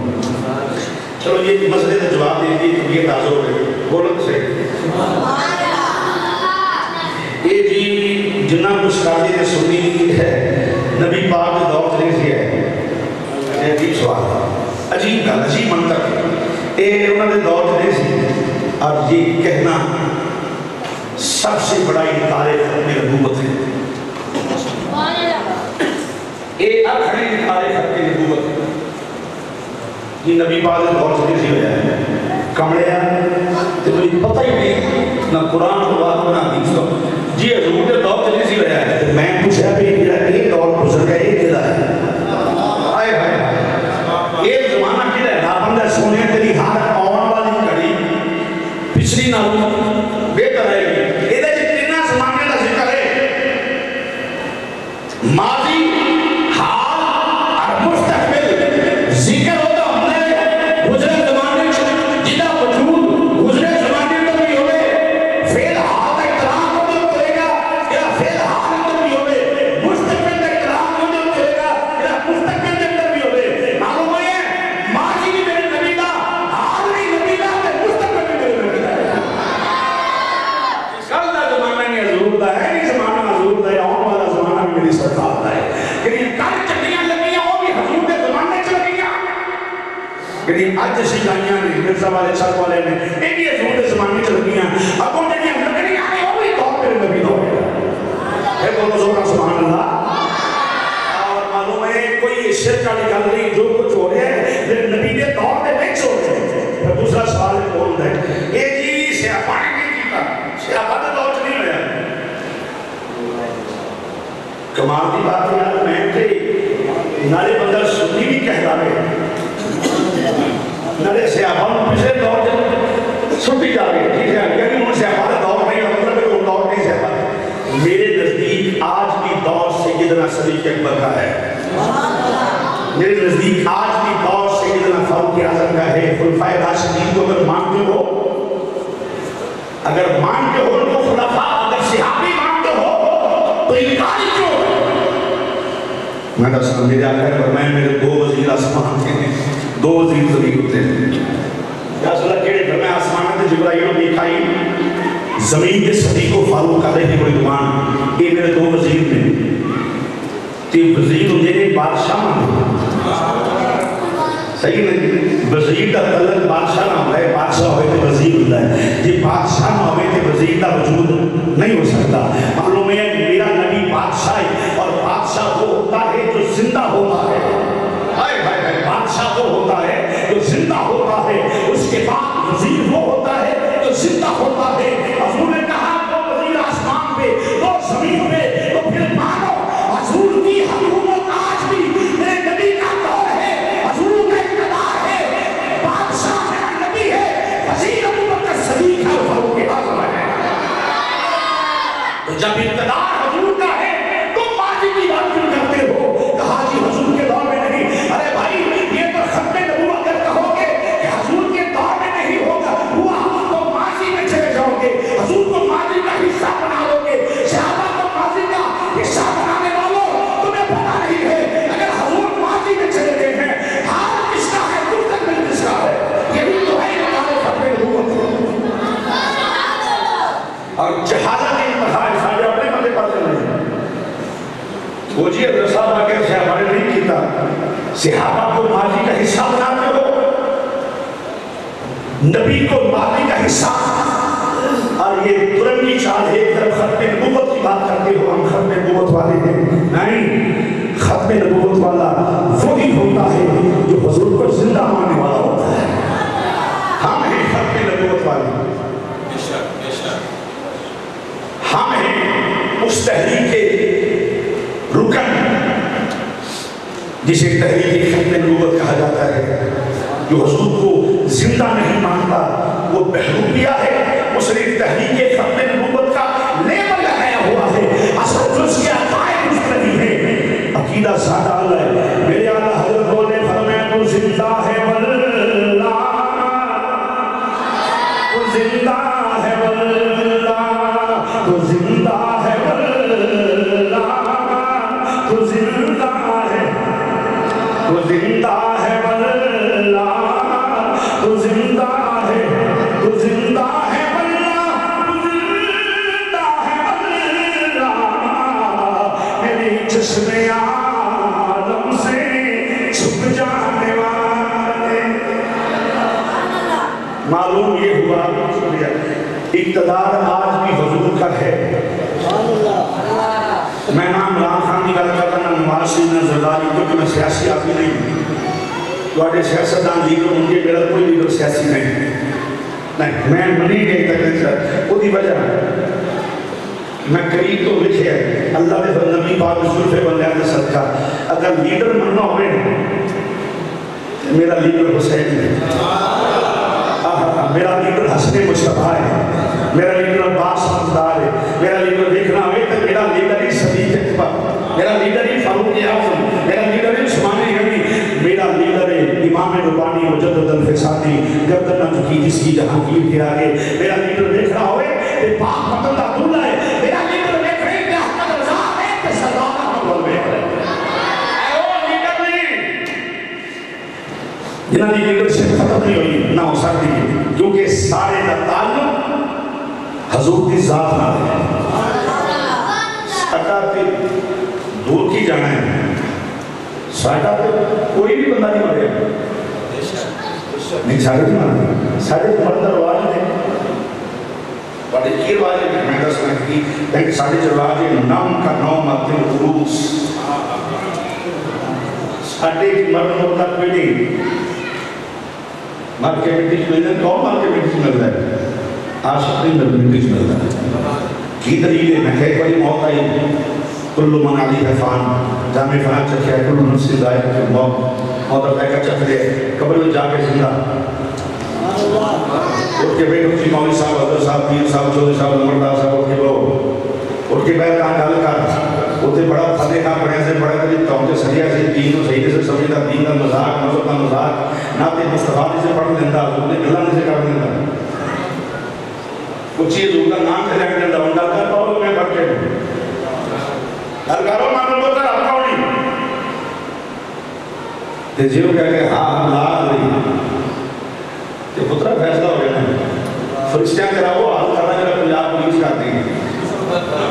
چلو یہ مسئلے کا جواب دیں گے تو یہ تازہ ہو گئے. بولو تو صحیح. یہ جی جنہ کچھ قاضی نے سنی ہے نبی پاک کے دور چلے سے ہے. یہ عجیب سوال ہے، عجیب گل، عجیب منطق. یہ انہوں نے دور چلے سے اور یہ کہنا سب سے بڑا انکار ختم نبوت ہے. یہ آخری انکار ختم نبوت ہے. یہ نبی پاک کے دور سے نہیں ہویا ہے. کمڑے ہیں تو کوئی پتہ ہی نہیں نہ قرآن کو بات نہ حدیث کو. جی حضور کے دور سے نہیں ہویا ہے. میں پوچھا بھی یہ دور گزر گیا یہ کہا ہے. آئے بھائی یہ زمانہ کہا ہے نابندہ سونے تیری ہر آن والی کڑی پچھلی نہ بہتر ہے. یہ جتنا زمانے کا ذکر ہے ماضی حال اور مستقبل ذکر ہوتا گزرے زمانے جدہ وجود گزرے زمانے تو بھی ہوئے فیل حال تک کلام کو جو کرے گا یا فیل حال تو بھی ہوئے مستقبل تک کلام کو جو کرے گا یا مستقبل تک بھی ہوئے. معلوم ہے ماضی بھی میرے نبی کا، حال بھی نبی کا، مستقبل بھی میرے نبی کا. کل کا زمانہ نہیں حضور دا ہے، نہیں زمانہ حضور دا ہے، آن والا زمانہ بھی میری سرکار دا ہے. لیکن کل چٹیاں لگیاں وہ بھی حضور کے زمانے چل گیا. لیکن آج شکایاں نہیں مرزا والے شاہ والے نے یہ بھی حضور کے زمانے چل گیا. اب وہ جنہیں لگنیاں ہیں وہ بھی دور میرے نبی دور ہے. ہے بولو زورا سبحان اللہ. اور معلوم ہے کوئی شرک والی گل نہیں، جو کچھ ہو رہا ہے لیکن نبی کے دور میں نہیں ہو رہا ہے. پھر دوسرا سوال بول رہا ہے یہ جی سیاپا نے نہیں کیتا، سیاپا تو دور نہیں ہویا. کمال کی بات یار میں تھے نارے بندر سنی بھی کہتا ہے نارے سیاحان پچھلے دور سے چھٹی جا گئے. ٹھیک ہے یعنی انہوں سیاحان دور نہیں ہے، مطلب ہے وہ دور نہیں سیاحان. میرے نزدیک آج کی دور سیدنا صدیق اکبر کا ہے. میرے نزدیک آج کی دور سیدنا فاروق اعظم کا ہے. خلفائے راشدین کو اگر مانتے ہو، اگر مانتے ہو ان کو خلفاء، اگر صحابی مانتے ہو تو انکار کیوں؟ میں دستا میرے آقا فرمائے میرے 2 وزیر آسمان کے ہیں، 2 وزیر زمین ہوتے ہیں. یا رسول اللہ کہڑے فرمائے آسمان کے جبرائیل و میکائیل، زمین کے صدیق و فاروق علیہ رضوان. یہ میرے 2 وزیر ہیں. تین وزیر ہوتے ہیں بادشاہ صحیح نہیں. وزیر کا تعلق بادشاہ نہ ہوتا ہے، بادشاہ ہوئے تو وزیر ہوتا ہے. یہ بادشاہ نہ ہوئے تو وزیر کا وجود نہیں ہو سکتا. معلوم ہے میرا نبی بادشاہ ہے اور بادشاہ وہ ہوتا ہے جو زندہ ہوتا ہے. بادشاہ وہ ہوتا ہے جو زندہ ہوتا ہے. اس کے بعد وزیر وہ ہوتا ہے جو زندہ ہوتا ہے. حضور نے کہا 2 وزیر آسمان پہ 2 زمین پہ، تو پھر مانو حضور کی حکومت آج بھی میرے نبی کا دور ہے. حضور کا اقتدار ہے، بادشاہ میرا نبی ہے، وزیر ابو بکر صدیق ہے، فاروق اعظم ہے. تو جب وہ جی حضرت صاحب آگے صحابہ نے نہیں کیتا، صحابہ کو ماضی کا حصہ بناتے ہو، نبی کو ماضی کا حصہ، اور یہ ترنگی چال ہے، ایک طرف ختم نبوت کی بات کرتے ہو، ہم ختم نبوت والے ہیں، نہیں، ختم نبوت والا وہی ہوتا ہے جو حضور کو زندہ ماننے والا ہوتا ہے، ہم ہیں ختم نبوت والے، ہم ہیں اس تحریک کے رکن جسے تحریک ختم نبوت کہا جاتا ہے، جو حضور کو زندہ نہیں مانتا وہ بہروپیہ ہے، اس نے تحریک ختم نبوت کا لیبل لگایا ہوا ہے، اصل جو اس کے عقائد اس پر نہیں ہے، عقیدہ سادہ اللہ ہے، میرے اعلیٰ حضرت نے فرمایا تو زندہ ہے واللہ، تو زندہ ہے واللہ، تو زندہ ہے واللہ، تو زندہ ہے، تو زندہ ہے واللہ، تو زندہ ہے، تو زندہ ہے واللہ، تو زندہ ہے واللہ، میری چشم عالم سے چھپ جانے والے۔ معلوم یہ ہوا اقتدار آج بھی حضور کا ہے۔ میں نام عمران خان کی گل کرتا نہ نواز شریف نہ زرداری، کیونکہ میں سیاسی آدمی نہیں، تواڈے سیاستدان لیڈر ہوں گے، میرا کوئی لیڈر سیاسی نہیں، میں منی نہیں تک وہ دی وجہ میں قریب تو لکھے ہے اللہ نے نبی پاک رسول سے بندیاں نے صدقہ، اگر لیڈر مننا ہوئے میرا لیڈر حسین ہے، میرا لیڈر حسن مصطفیٰ ہے، میرا لیڈر عباس مقدار ہے، میرا لیڈر دیکھنا ہوئے تو میرا لیڈر ہی صدیق اکبر، میرا لیڈر ہی فاروق اعظم، میرا لیڈر ہی عثمان غنی، میرا لیڈر ہے امام ربانی مجدد الفسادی، گردن نہ جھکی جس کی جہانگیر کے آگے، میرا لیڈر دیکھنا ہوئے کہ پاک مطلب عبداللہ ہے، میرا لیڈر دیکھ رہے کہ احمد رضا ہے کہ سردار احمد دیکھ رہے اے وہ لیڈر نہیں جنہاں دی لیڈرشپ ختم نہیں ہوئی نہ ہو سکتی ہے، کیونکہ سارے کا تعلق حضور کی ذات نہ ہے، ساٹھا تے دور کی جانا ہے، ساٹھا تے کوئی بھی بندہ نہیں مرے نہیں، سارے نہیں مرے، سارے مرد رواج ہیں، بڑے کی رواج ہے، میں کہا سمجھ کی لیکن سارے رواج ہے نام کا نوم اپنے عروس، ساٹھے کی مرد ہوتا کوئی نہیں، مر کے مٹی سے ملتا ہے، کون مر کے مٹی سے ملتا ہے؟ عاشق نہیں مٹی سے ملتا ہے، کی دلیل ہے؟ میں کہے کوئی موت آئی، کل من علیہ فان، جامع فان چکے ہے، کل نفس ذائقہ الموت، موت اب کا چکھ دے، قبر میں جا کے زندہ، اٹھ کے بیٹھ اٹھی مولوی صاحب، حضرت صاحب، پیر صاحب، چودھری صاحب، نمبردار صاحب، اٹھ کے بولو، اٹھ کے بیٹھ کہاں ڈال کر، اٹھے بڑا پھلے کا پڑھے سے پڑھے کری توجہ سریعہ سے دین کو صحیح سے سمجھتا، دین کا مذاق، مذہب کا مذاق، ناتے مصطفیٰ سے پڑھ لیندہ، اپنے گلہ سے کر لیندہ، کچھ چیز ہوگا نام سے لگ لیندہ، ان ڈالتا پاؤ میں پڑھ کے ارگاروں مانو بتا رہا ہوں نہیں تے جیو کہہ کے ہاں لا رہی تے پترہ فیصلہ ہو گیا نا فرشتیاں کرا وہ حال کرنا جب پنجاب پولیس کرتی ہیں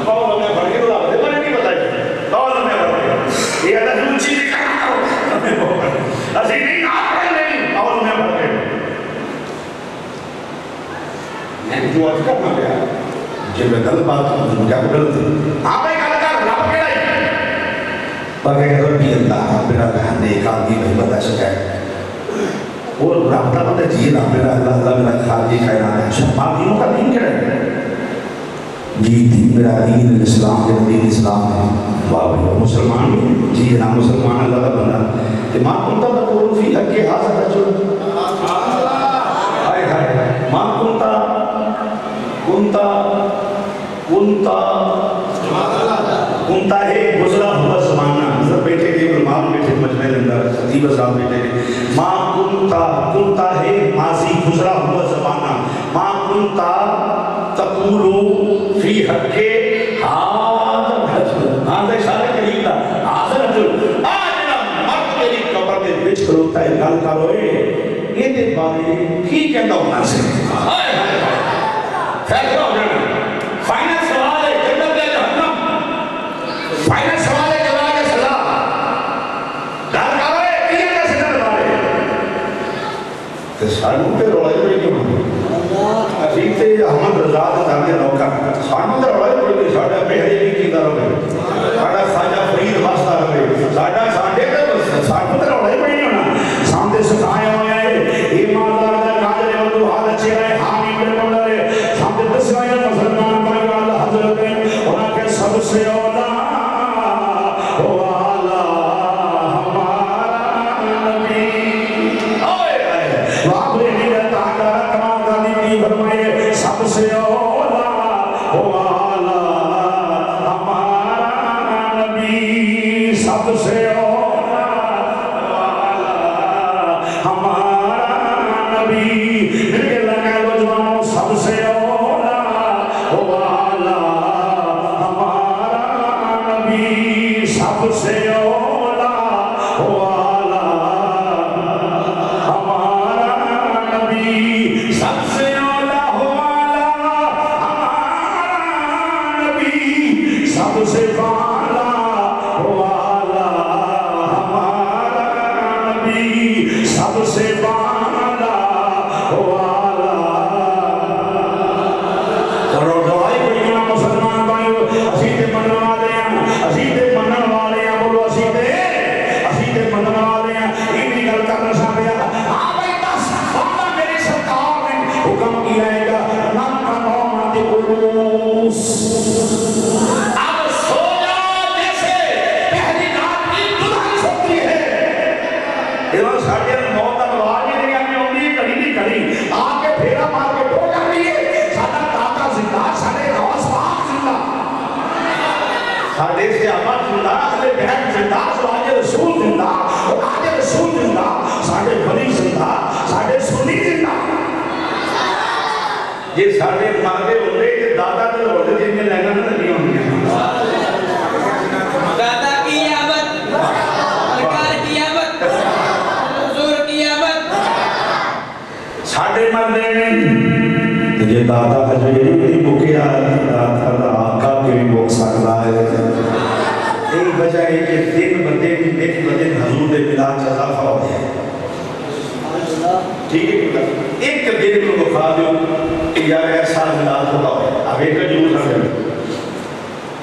پاؤ میں پڑھ کے بلا بتے میں نے نہیں بتائی پاؤ میں پڑھ کے یہ اللہ دوچی بھی کرنا کرو اسی نہیں آپ پڑھ لیں پاؤ میں پڑھ کے میں جو آج کرنا گیا جب میں غلط بات ہوں مجھے آپ غلط ہے آپ ایک غلط کر رب کے لئے بغیر ربی اللہ میرا بہن نے ایک آدمی بھائی بتا سکا ہے وہ رابطہ بتا جی میرا اللہ میرا خارجی کائنات ہے شفاق دینوں کا دین کیا ہے جی دین میرا دین اسلام کے دین اسلام ہے واہ مسلمان بھی جی جناب مسلمان اللہ کا بندہ کہ ماں کنتا تقول فی حق کے حاضر رجل ہائے ہائے ماں کنتا ہے گزرا ہوا زمانہ حضرت بیٹھے تھے علماء بیٹھے مجمع اندر خطیب صاحب بیٹھے تھے ماں کنتا ہے ماضی گزرا ہوا زمانہ ماں کنتا تقولو فی حق حاضر رجل حاضر اشارے قریب تھا حاضر رجل آج مرد تیری قبر دے بچ کروتا ہے گل کروئے یہ دے بارے کی کہتا ہونا سے فیصلہ ہو جانا فائنل سوال ہے جنت یا جہنم فائنل سوال ہے جنت یا سانوں تے رولا ہی کوئی نہیں اسی تے احمد رضا دے نوکر سانوں تے رولا ہی کوئی نہیں ساڈا پہرے بھی کیتا رہے ساڈا خواجہ فرید واسطہ رہے ساڈا ساڈے تے سانوں تے رولا ہی کوئی نہیں ہونا سامنے سکھایا ہوا ہے ایماندار دا قادر ہے تو حال اچھے رہے حامی بن رہے سامنے دسوایا مسلمان بھائی والا حضرت انہاں کے سب سے اولا یہ سارے مردے ہوتے کہ دادا کے ہوتے جن میں لگنا نہیں ہوتی دادا کی آمد سرکار کی آمد حضور کی آمد سارے مردے نہیں یہ دادا کا جو یہ نہیں بکیا دادا آقا کے بھی بک سکتا ہے ایک وجہ ہے کہ دن بدن حضور دے ملاد اضافہ ہو گیا ٹھیک ہے ایک دن کو بخوا دو کہ یار ایسا ملاد ہوگا اب ایک جلوس ہم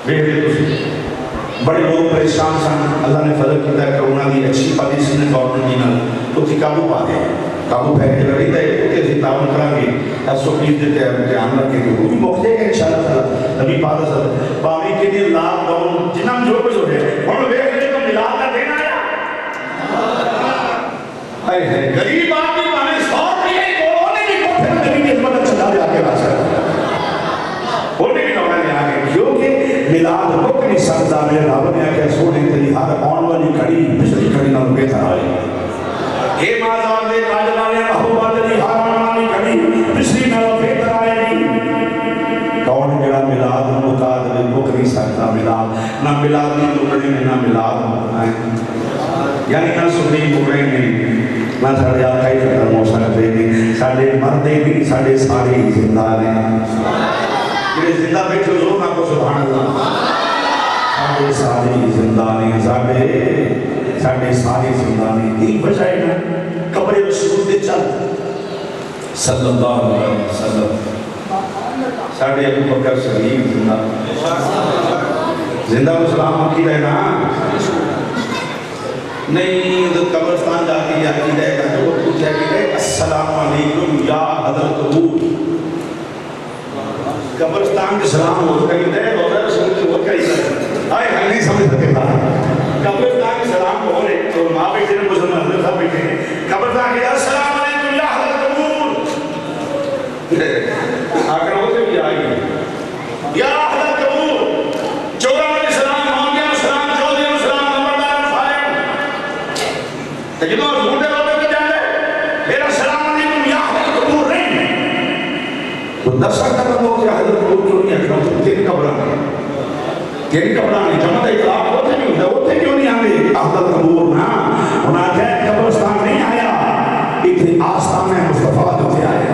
بیٹھے تو بڑے لوگ پریشان سن اللہ نے فضل کیتا ہے کرونا دی اچھی پالیسی نے گورنمنٹ دی نال تو تھی قابو پا گئے قابو پھیل کے لڑی تھے اتے سے تعاون کرا گے ایسو پلیز دیتے ہیں دھیان رکھیں گے وہ بھی موقع ہے انشاءاللہ تعالی نبی پاک صلی اللہ علیہ وسلم باوی کے لیے لاک ڈاؤن جنہاں جو کچھ ہو گئے ہم دیکھ لیں تو ملاد کا دینا آیا غریب آدمی پانے 100 روپئے کو نے بھی کوٹھے میں نبی کی خدمت چلا دے آگے بات کر ہونے کی نوکر نے آگے کیونکہ ملاد رک نہیں سکتا میرے رب نے آگے سونے تیری ہر آن والی کڑی پچھلی کڑی نہ رکے تھا آئے اے مازان دے کاجلانے محبوبہ دلی ہر آن والی کڑی پچھلی نہ رکے تھا آئے کون جڑا ملاد مقاد میں رک نہیں سکتا ملاد نہ ملاد کی ٹکڑے میں نہ ملاد مقنائے یعنی نہ سنی ٹکڑے میں نہ ساڑھے آقا ہی ختم ہو سکتے ہیں ساڑھے مردے بھی ساڑھے سارے زندہ ہیں یہ زندہ بیٹھے زور نہ کو سبحان اللہ ساڑھے سارے زندہ ہیں ساڑھے سارے زندہ ہیں ایک بجائے نا قبر رسول دے چل صلی اللہ علیہ وسلم ساڑھے ابو بکر صدیق زندہ مسلام مکی رہنا نہیں تو قبرستان جا کے یا کی رہے گا تو وہ پوچھا کہ السلام علیکم یا حضرت حضور قبرستان کے سلام ہو کہیں دے روزہ رسول کی ہو کہیں دے آئے ہم نہیں سمجھ سکتے تھا قبرستان کے سلام ہو رہے تو ماں بیٹھے نے مسلم حضرت صاحب بیٹھے ہیں قبرستان کے السلام علیکم یا حضرت حضور آکر ہوتے بھی آئی یا حضرت حضور چورہ علیہ السلام مانگیا السلام چودھری السلام نمبردار فائر تجدو حضور دے روزے میں جائے میرا السلام علیکم یا حضرت حضور نہیں تو دسر تک ہو کہ حضرت حضور کیوں نہیں اکرم تو تین قبرانے جمعہ اطلاق ہوتے نہیں ہوتے کیوں نہیں آگے حضرت حضور نا انہاں کہے قبرستان نہیں آیا اتنی آستان مصطفیٰ ہوتے آئے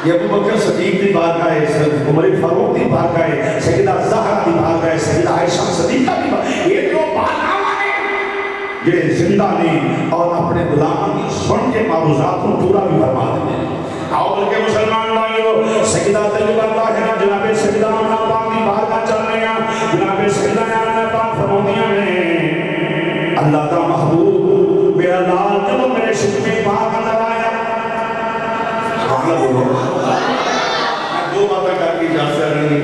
یہ ابو بکر صدیق دی بات کا ہے عمر فاروق دی بات کا ہے سیدہ زہرا دی بات کا ہے سیدہ عائشہ صدیقہ دی بات یہ جو بات آوانے یہ زندہ نہیں اور اپنے غلاموں کی سن کے معروضات کو پورا بھی فرما دیں آؤ بلکہ مسلمان بھائیو سیدہ طیبہ طاہرہ جناب سیدہ آمنہ پاک دی بارگاہ چلنے ہیں جناب سیدہ آمنہ پاک فرمودیاں نے اللہ کا محبوب میرا لال جب میرے شکم پاک اندر آیا سبحان اللہ میں دو باتیں کر کے اجازت رہی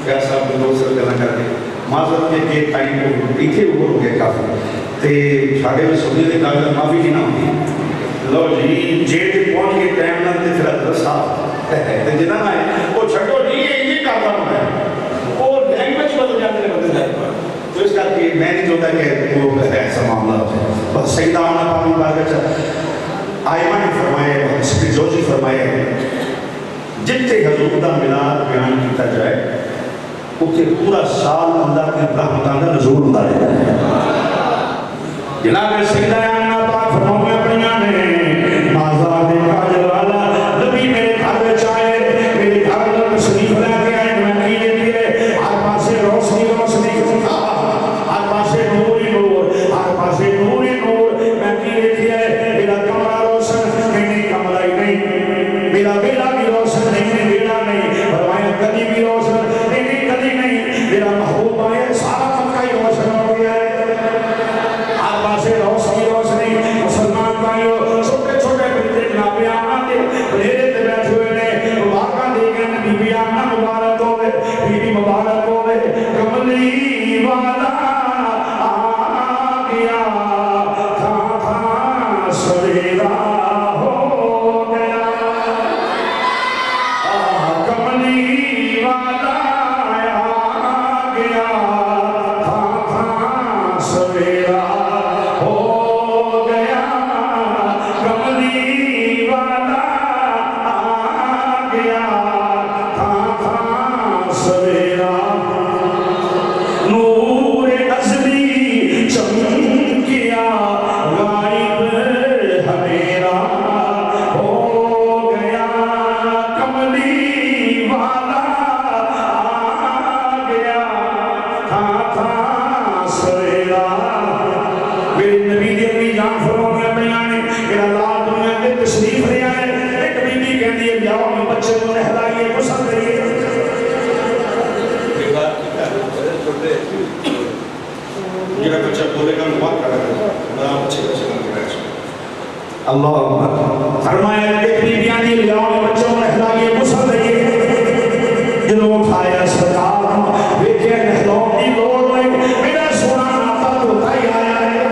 کیا صاحب دو سر کرنا کر کے معذرت کے ایک ٹائم کو پیچھے اوپر ہو گیا کافی تے ساڑھے میں سبھی نے کہا معافی کی نہ ہوتی لو جی جیٹ پہنچ کے ٹائم نہ تے پھر ادھر صاحب تے جنہ نہ ہے وہ چھٹو جی یہ کہتا ہوں میں وہ لینگویج بدل جاتے ہیں بدل جاتے ہیں تو اس کا کہ میں نہیں چاہتا کہ وہ ایسا معاملہ ہے بس سیدہ آمنہ پاک بارگاہ چل آئمہ نے فرمائے سپی جوزی فرمائے جتنے حضور دا میلاد بیان کیتا جائے وہ کہ پورا سال اللہ کے رحمتان دا نزول ہوتا ہے جناب سیدہ آمنہ پاک فرمائے اپنیاں نے مازہ دے کاجل والا نبی میرے گھر میں چاہے میرے گھر میں تشریف لے کے آئے میں کی لیتی ہے ہر پاسے روشنی روشنی ہر پاسے نور ہی نور ہر پاسے نور ہی نور میں کی لیتی ہے میرا کمرہ روشن نہیں کمرہ ہی نہیں میرا بیلا بھی روشن نہیں بیلا نہیں فرمایا کدی بھی روشن نہیں کدی نہیں میرا محبوب آئے سارا مکہ ہی روشن ہو گیا ہے ہر پاسے روشنی روشنی مسلمان بھائیو چھوٹے چھوٹے بچے جناب آمنہ کے بھیرے تے بیٹھے ہوئے نے مبارکہ دے گئے بی بی آمنہ مبارک ہوئے بی بی مبارک ہوئے کملی والا آ گیا تھا تھا سویرا ہو گیا کملی والا آ گیا تھا تھا سویرا ہو گیا کملی والا آ گیا تھا تھا سویرا نور ازلی چمکیا غائب ہمیرا ہو گیا کملی والا آ گیا تھا تھا سویرا میرے نبی دی امی جان فرمایا بیانے میرا لال دنیا کے تشریف لے آئے ایک بی بی کہتی ہے جاؤ میں بچے کو نہلائیے غسل کریے میرا بچہ بولے گا بات کر رہا ہے بڑا اچھے بچے کا رہا ہے اللہ اکبر فرمایا ایک بی بیاں دی جاؤ میں بچوں کو نہلائیے غسل کریے جنہوں اٹھایا سرکار دیکھے نہلاؤں کی لوڑ نہیں میرا سونا ناتا تو بھائی آیا ہے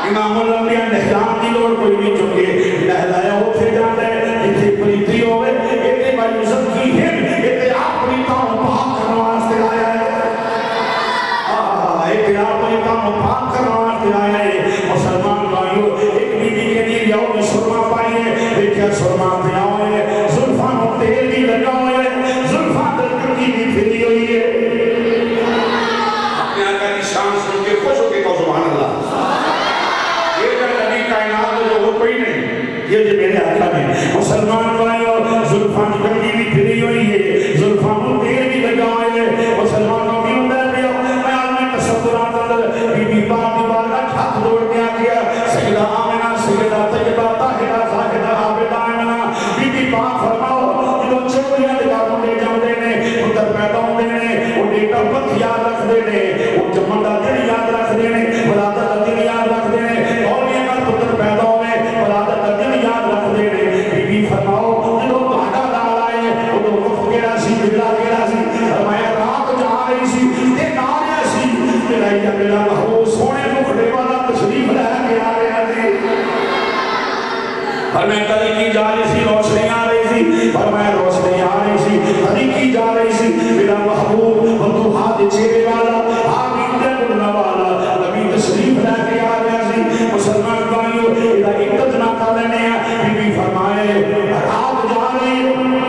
امام الانبیاء نہلان کی لوڑ کوئی نہیں چکے نہلایا ہو پھر جاتا ہے اتنے پریتی ہوئے اتنے بھائی عزت کی ہے اتنے آپ پریتاؤں پاک کرنا واسطے آیا ہے اتنے آپ پریتاؤں پاک کرنا واسطے آیا ہے مسلمان بھائیو ایک بی بی کے لیے جاؤ میں سرما پائیے دیکھیا سرما پہ آؤ ہے زلفان و تیل بھی لگا ہوئے زلفان دلکتی بھی پھری ہوئی ہے اپنے آقا کی شان سن کے خوش ہو کے کہو سبحان اللہ یہ جو نبی کائنات میں جو وہ کوئی نہیں یہ جو میرے آقا میں مسلمان بھائیو زلفان دلکتی بھی پھری ہوئی ہے زلفان و تیل بھی لگا ہوئے ہے مسلمانوں کی مدد بھی میں آدمی تصورات اندر بی بی پاک دی بارگاہ ہاتھ جوڑ کے آ گیا سیدہ آمنہ سیدہ طیبہ طاہرہ زاہدہ عابدہ آمنہ بی بی پاک فرماؤ جو چوڑیاں دکھا دے جاندے نے ادھر پیدا ہوندے نے وہ ڈیٹا بت یاد رکھ دے نے وہ جمعہ دا دن یاد رکھ دے نے ولادت دا دن یاد رکھ دے نے اور یہ کا پتر پیدا ہوئے ولادت دا دن یاد رکھ دے نے بی بی فرماؤ جو تہاڈا نال آئے وہ وقت کیڑا سی بلا کیڑا سی فرمایا رات جا رہی سی تے نال سی میرا محبوب سونے مکھڑے والا تشریف لے کے آ رہا سی فرمایا کدی کی جا رہی سی روشنی آ رہی سی فرمایا روشنی آ رہی سی کدی کی جا رہی سی میرا محبوب فتوحات چہرے والا آمین دے بڑھنا والا نبی تشریف لے کے آ رہا سی مسلمان بھائیو ادھا عقت نہ کر لینے ہیں بی بی فرمائے رات جا رہی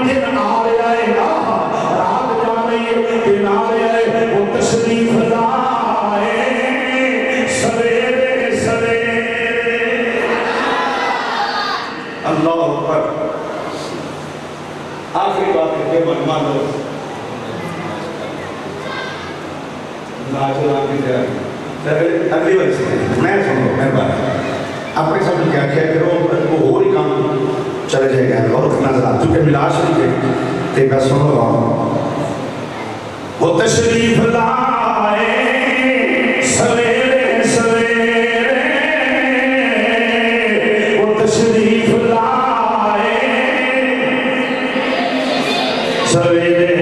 دن آ رہا ہے رات جا رہی دن آ رہا ہے وہ تشریف لائے سویرے سویرے اللہ اکبر آخری بات ہے کہ منما لو ناچو آگے جائے اگلی بات سے میں سنو میں بات اپنے سب کیا کیا کرو وہ ہو رہی کام چلے جائے گا اور نظر چونکہ ملا شریف ہے تے میں سن رہا ہوں وہ تشریف لائے سویرے سویرے وہ تشریف لائے سویرے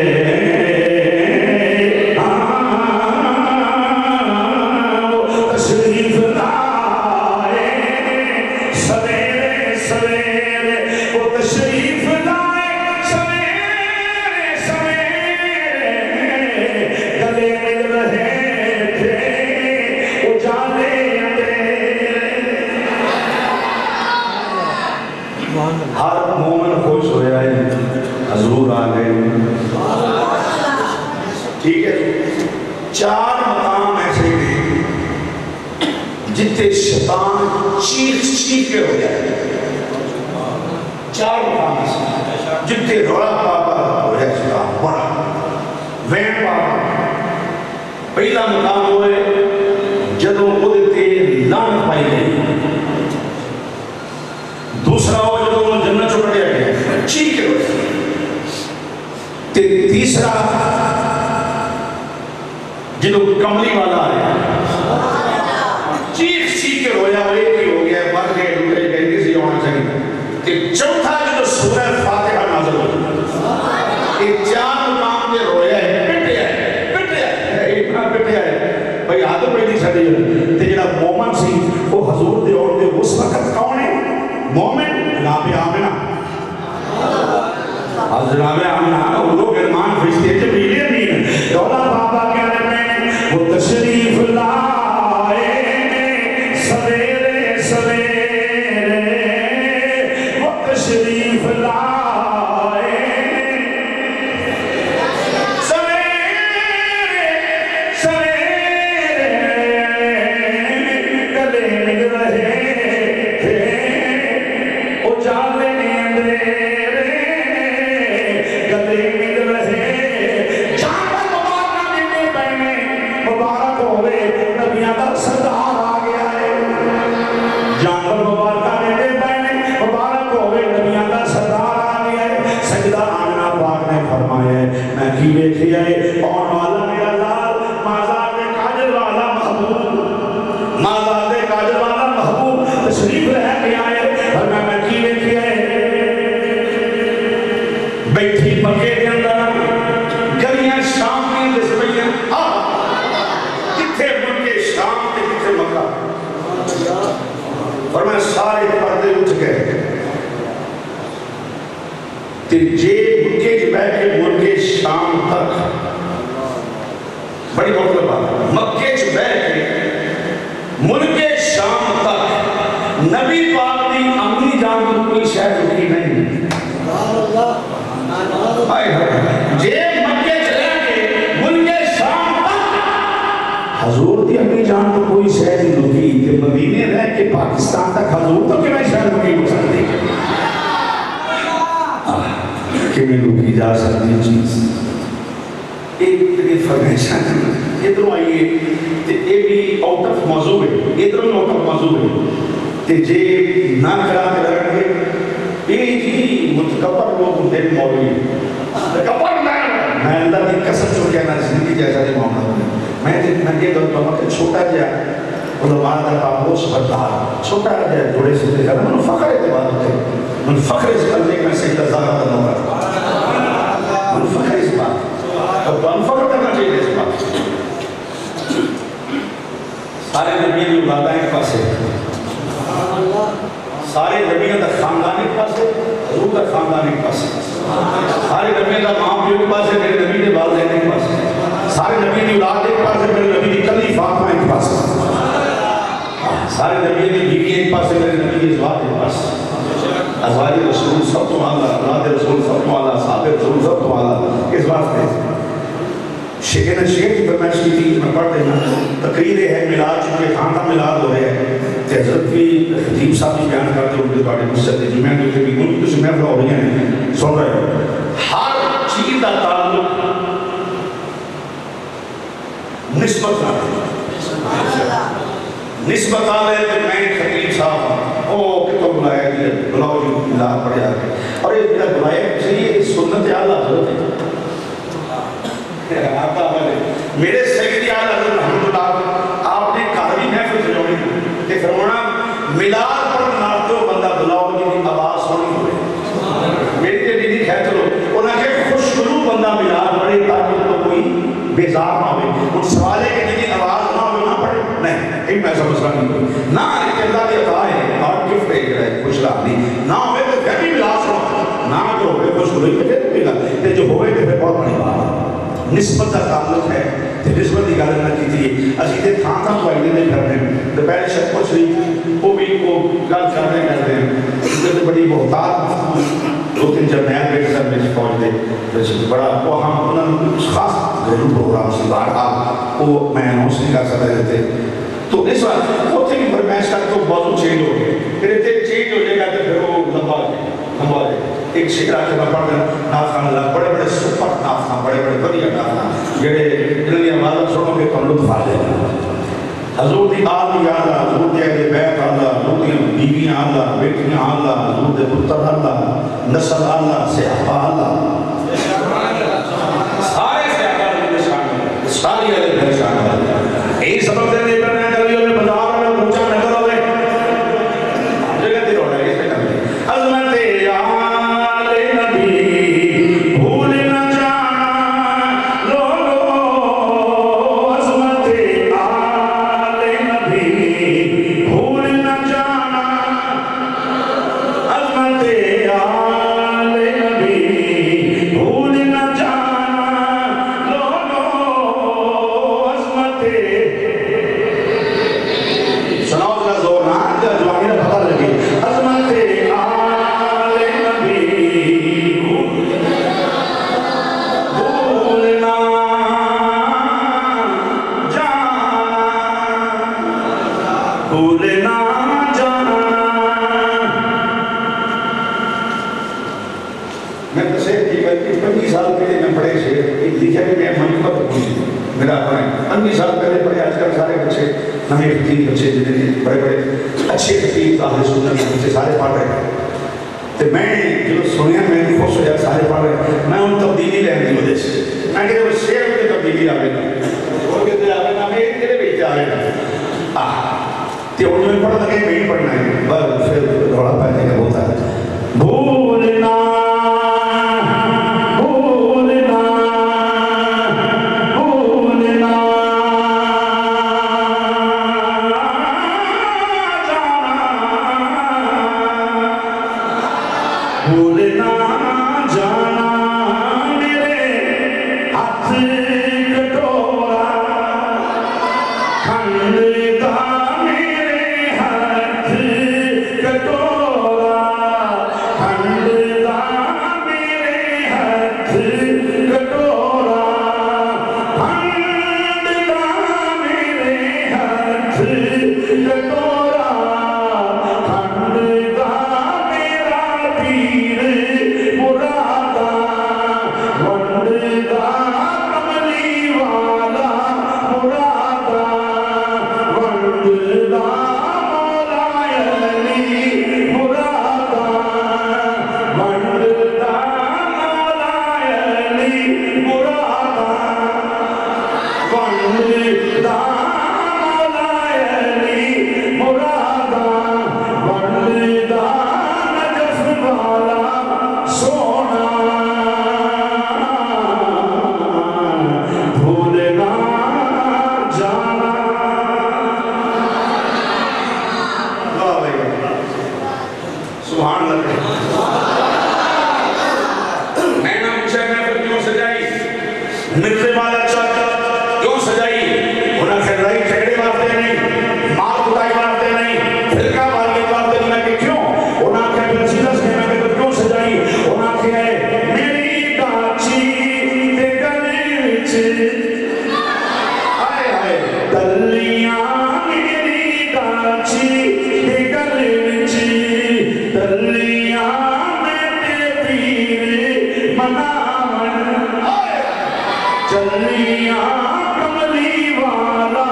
ہر مومن خوش ہو جائے حضور آ گئے ٹھیک ہے 4 مقام ایسے ہیں جتے شیطان چیخ چیخ کے ہو جائے 4 مقام ایسے جتے روڑا پاپا ہو جائے شیطان بڑا وین پاپا پہلا مقام ہوئے جدوں ادھتے لان پائی گئی دوسرا ہو جدوں جنت چکڑ گیا چیخ کے ہو تیسرا جدوں کملی والا ہے چیخ چیخ کے رویا وہ ایک ہی ہو گیا مر گئے لوٹے گئے کسی ہونا چاہیے چوتھا جدوں سورہ فاتحہ نازل ہو یہ 4 مقام کے رویا ہے پٹیا ہے بھئی آدھو پہلی سڑی ہے تے جنہا مومن سی وہ حضور دے اور دے اس وقت کون ہے مومن جناب آمنہ جناب آمنہ وہ لوگ ارمان فرشتے جبریل امین دولا بابا کہنے میں وہ تشریف لائے سویرے سویرے وہ تشریف لائے سویرے سویرے گلے مل رہے اجالے اندھیرے گلے مل رہے جانور مبارک دینے پہنے مبارک ہوئے نبیاں دا سردار آ گیا ہے جانور مبارک دینے پہنے مبارک ہوئے نبیاں دا سردار آ گیا ہے سجدہ آمنہ پاک نے فرمایا ہے میں کی دیکھی ہے اور والا میرا لال مازاد کاجل والا محبوب مازاد کاجل والا محبوب تشریف رہ گیا ہے اور میں کی دیکھی ہے بیٹھی مکے کے اندر گلیاں شام کی دسوئیاں کتھے مکے شام کے کتھے مکہ اور میں سارے پردے اٹھ گئے تے جے مکے کی بیٹھ کے ملکے شام تک بڑی مطلب بات مکے کی بیٹھ کے ملکے شام تک نبی پاک دی امی جان کو کوئی شاید رکی نہیں جے مکے چلے کے ملکے شام تک حضور دی امی جان کو کوئی شاید رکی کہ مدینے رہ کے پاکستان تک حضور تو کہ میں شاید رکی ہو سکتی کہ میں رکی جا سکتی چیز ایک فرمیشن ادھر آئیے یہ بھی آؤٹ آف موضوع ہے ادھر آؤٹ آف موضوع ہے کہ جے نہ کرا کے رکھ گے یہ جی متکبر لوگ ہوتے ہیں مولوی متکبر میں اللہ کی قسم جو کہنا زندگی جیسا نہیں معاملہ میں یہ دو تو کہ چھوٹا جا علماء کا پاپوش بردار چھوٹا جا جوڑے سے دیکھا من فخر اعتبار ہوتے من فخر اس کرنے میں سیدہ زارہ کا نوکر من فخر اس بات اور من فخر کرنا چاہیے اس بات سارے نبی کی اولادہ ایک پاس ہے سارے نبیوں کا خاندان ایک پاس ہے حضور کا خاندان ایک پاس ہے سارے نبیوں کا ماں بھی ایک پاس ہے میرے نبی کے والدین ایک پاس ہے سارے نبی کی اولاد ایک پاس ہے میرے نبی کی کلی فاطمہ ایک پاس ہے سارے نبی کی بیوی ایک پاس ہے میرے نبی کی ازواج ایک پاس ہے ازواج رسول سب تو اعلیٰ اولاد رسول سب تو اعلیٰ صحابہ رسول سب تو اعلیٰ اس بات پہ شیخ کی فرمائش کی تھی میں پڑھ دینا تقریر ہے میلاد چونکہ خاندان میلاد ہو رہے ہیں حضرت بھی خطیب صاحب بھی بیان کرتے ہیں اردو بارے مجھ سے میں جو کہ ان کی محفل ہو رہی ہیں سن رہے ہو ہر چیز کا تعلق نسبت نسبت آ رہے کہ میں خطیب صاحب او کہ تو بلایا جی بلاؤ جی ملاد پڑھ جا کے اور یہ میرا بلایا صحیح سنت اعلیٰ حضرت ہے آپ کا عمل ہے میرے سیدی اعلیٰ حضرت الحمدللہ آپ نے کاری محفل سجاؤنی کہ فرمانا ملاد پڑھ نال تو بندہ بلاؤ جی کی آواز سونی ہوئے میری تے دیدی خیر چلو انہاں کہ خوشگلو بندہ ملاد پڑھے تاکہ تو کوئی بیزار نہ ہوئے ان سوال ہے کہ جی آواز نہ ہوئے نہ پڑھے نہیں ایک ایسا مسئلہ نہیں ہوئی نہ ایک اللہ کی عطا ہے اور گفٹ ہے کہ خوش رہا نہ ہوئے تو پھر بھی ملاس ہو نہ جو ہوئے خوش ہوئی تو پھر بھی گا جو ہوئے تو پھر بہت بڑی بات نسبت کا تعلق ہے تو نسبت کی گل نہ کی تھی اسی تے تھان تھان کو آئینے نہیں کرنے دوپہر شب کو شریف وہ بھی کو گل کرنے کرتے ہیں تو بڑی محتاط دو تین جرنیل بیٹھ کر میں پہنچ دے بڑا وہ ہم انہوں نے خاص گھریلو پروگرام سے باہر وہ میں اناؤنس کا صدر دیتے تو اس وقت وہ تھی کہ فرمائش کا تو موضوع چینج ہو گئے پھر اتنے چینج ہو جائے گا تو پھر وہ لمبا ہو جائے ایک شکر آ کے میں پڑھ کر نافخان اللہ بڑے بڑے سپر نافخان بڑے بڑے بڑی نافخان جڑے انہوں نے آواز سنو گے تو لطف آ جائے گا حضور دی آل دی آلہ حضور دی اہل بیت آلہ حضور دی بیویاں آلہ بیٹیاں آلہ حضور دی پتر آلہ نسل آلہ صحابہ آلہ سارے صحابہ دی شان ساری اہل بیت شان آلہ یہی سبب سے نہیں کرنا ہے نبیوں نے بازار میں اونچا نہ کرو گے جگہ دی روڑا ہے اس میں کرتے عظمت آل نبی بھول نہ جانا لوگو عظمت آل نبی بھول نہ جانا عظمت آل نبی بھول نہ جانا لوگو عظمت سناؤ ذرا زور نہ جوانی نہ پتہ لگے عظمت آل نبی بھولنا جانا بھولنا جانا میں تو سے 25 سال پہلے میں پڑھے شعر لکھا بھی میں محبت میرا اپنا 25 سال پہلے پڑھے آج کل سارے بچے نئے خطیب بچے جنہیں بڑے بڑے اچھے خطیب اہل سنت کے بچے سارے پڑھ رہے ہیں تو میں جو سنیا میں بھی خوش ہو جائے سارے پڑھ رہے ہیں میں ان تبدیلی لینے کی وجہ سے میں کہ وہ شعر میں تبدیلی آئے گا وہ کہتے آئے گا میں تیرے بیچتے آئے گا تو ان میں پڑھ لگے میں ہی پڑھنا ہے بس پھر روڑا پہنے کا ہوتا ہے بھولنا بھولنا بھولنا بھولنا جانا میرے ہاتھ کٹورا کھنڈ دا میرے ہاتھ کٹورا کھنڈ دا میرے ہاتھ کٹورا کھنڈ دا میرے ہاتھ کٹورا کھنڈ دا میرا پیر مرادا ونڈ دا کملی والا مرادا ونڈ دا مولا علی مرادا ونڈ دا مولا علی مرادا ونڈ دا مولا علی مرادا ونڈ دا نجف والا سونا بھولنا جانا واہ بھائی سبحان اللہ میں نہ پوچھا میں پھر کیوں سجائی مرزے والا چاچا کیوں سجائی انہاں سے لڑائی جھگڑے واسطے نہیں مار کٹائی واسطے نہیں فرقہ واریت واسطے نہیں میں کہ کیوں انہاں کے پھر سیدھا سے میں کہ کیوں سجائی انہاں کے میری کاچی تے گلے وچ آئے آئے تلیاں میری کاچی تے گلے وچ تلیاں میں تے پیر مناون چلیاں کملی والا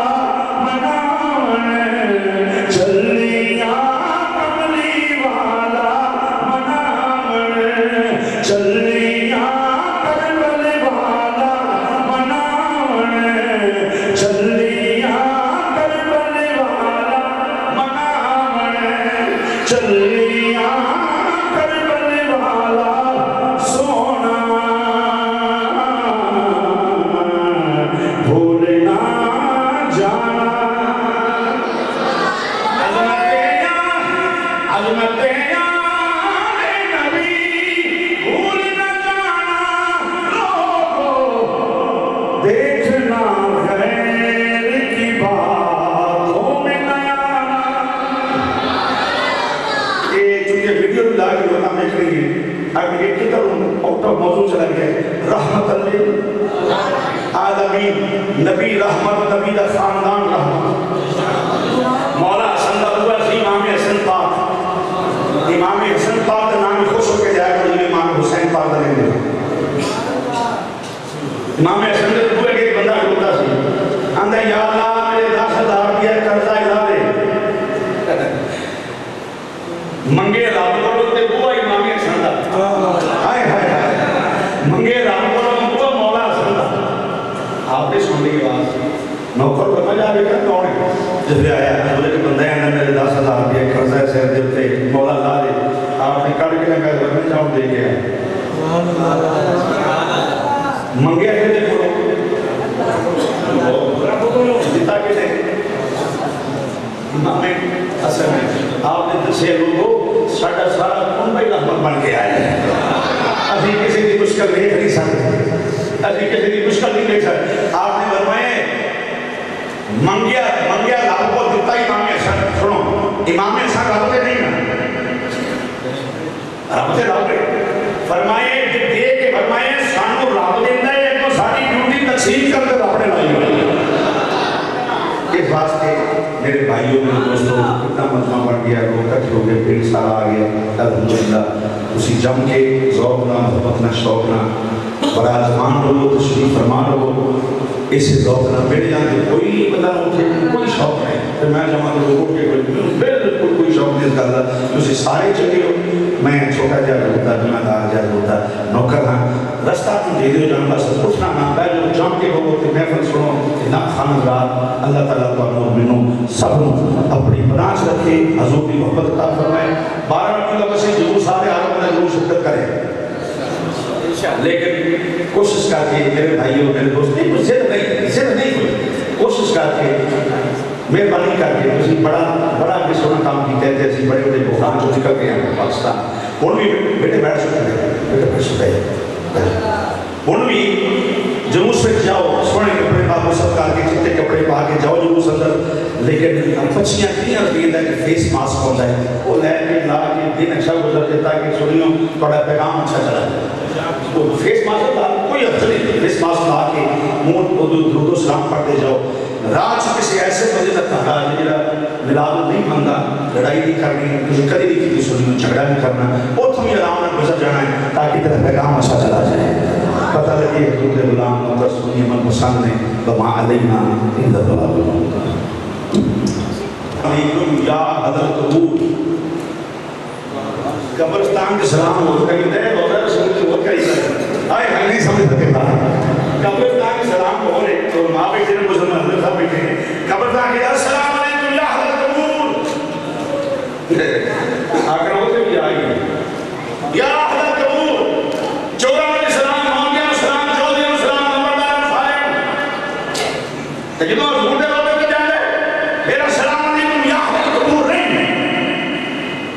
تو موضوع چلا گیا رحمت للعالمین، نبی رحمت، نبی دا خاندان رحمت. مولا حسن دا ہوا سی امام حسن پاک، امام حسن پاک دا نام خوش ہو کے جائے گا امام حسین پاک دا لیں گے. امام حسن دا ہوا کہ ایک بندہ ہوتا سی اندھا یا اللہ میرے 10,000 دیا قرضہ ادا دے منگے رب کو تے بوا امام حسن دا ہائے ہائے ہائے منگے رب کو بوا مولا حسن دا. آپ نے سن لی آواز نوکر بنا جا رہے کر کون ہے جب آیا بولے کہ بندہ ہے میرے 10,000 دیا قرضہ ہے سیر دیتے مولا لا دے. آپ نے کڑ کے لگا میں جاؤ دے گیا منگے ہے دے بولو جتا کے دے امام حسن ہے. آپ نے دسے لوگوں ساڑھا سارا کون بھائی رحمت بن کے آئے ہیں. ابھی کسی کی مشکل دیکھ نہیں سکتے، ابھی کسی کی مشکل نہیں دیکھ سکتے. آپ نے فرمائے منگیا رب کو دیتا امام حسن. سنو امام حسن رب سے نہیں نا، رب سے رب فرمائے دے کے فرمائے سانو رب دیتا ہے تو ساری ڈیوٹی تقسیم کر کے رب نے لائی ہوئی. اس واسطے میرے بھائیوں میرے دوستوں کتنا مجمع بڑھ گیا، لوگ کٹ ہو گئے، پھر سارا آ گیا الحمدللہ. اسی جم کے ذوق نہ محبت نہ شوق نہ بڑا زمان لوگو تشریف فرما لوگو اس ذوق نہ بیٹھ جاتے کوئی بندہ اٹھے کوئی شوق نہیں. پھر میں جمع لوگوں کے بالکل کوئی شوق نہیں کرتا. تسی سارے چلے ہو، میں چھوٹا جا ہوتا ذمہ دار جا ہوتا نوکر ہاں. رستہ تم دے دو جان بس اٹھنا نہ پہلے جم کے لوگوں کے محفل سنو نہ خانہ رات. اللہ تعالیٰ تو مومنوں سب اپنی برانچ رکھے، حضور کی محبت عطا فرمائے. 12 ربیع الاول سے جلوس آ رہے آپ اپنا جلوس شرکت کریں، لیکن کوشش کر کے میرے بھائیوں میرے دوست نہیں ضد نہیں ہوئی، کوشش کر کے مہربانی کر کے تسی بڑا بھی سونا کام کیتے ہیں جیسے بڑے بڑے بحران جو نکل گئے ہیں پاکستان. ہن بھی بیٹے بیٹھ سکتے ہیں، بیٹے بیٹھ سکتے ہیں. ہن بھی جلوس پہ جاؤ سونے کپڑے پا کے سب کر کے چٹے کپڑے پا کے جاؤ جلوس اندر. لیکن بچیاں کتنی رفید ہے کہ فیس ماسک ہوتا ہے وہ لے کے لا کے دن اچھا گزر دیتا ہے کہ سنیوں تھوڑا پیغام اچھا چلا جائے. وہ فیس ماسک ہوتا کوئی حرض نہیں، فیس ماسک لا کے منہ درود و سلام پڑھتے جاؤ. رات کسی ایسے مجھے تک کہا جا ملاد نہیں منگا، لڑائی نہیں کرنی، کسی کدی نہیں کی سنیوں جھگڑا نہیں کرنا، وہ تمہیں آرام میں گزر جانا ہے تاکہ تیرا پیغام اچھا چلا جائے. پتہ لگے حضور غلام نوکر سنی من پسند نے وما علینا الا البلاغ. علیکم یا حضرت قبور قبرستان کے سلام ہو کہیں دے روزہ رسول کی ہو کہیں دے آئے ہم نہیں سمجھ سکتے تھا. قبرستان کے سلام ہو رہے تو ماں بیٹھے نے مسلمان حضرت صاحب بیٹھے ہیں قبرستان کے السلام علیکم یا حضرت قبور آگر ہوتے بھی آئی یا حضرت قبور 14 علیہ السلام محمد علیہ السلام 14 علیہ السلام نمبردار فائم تجھے حضور دے روزے کے جانے میرا سلام علیکم یا حضرت قبور نہیں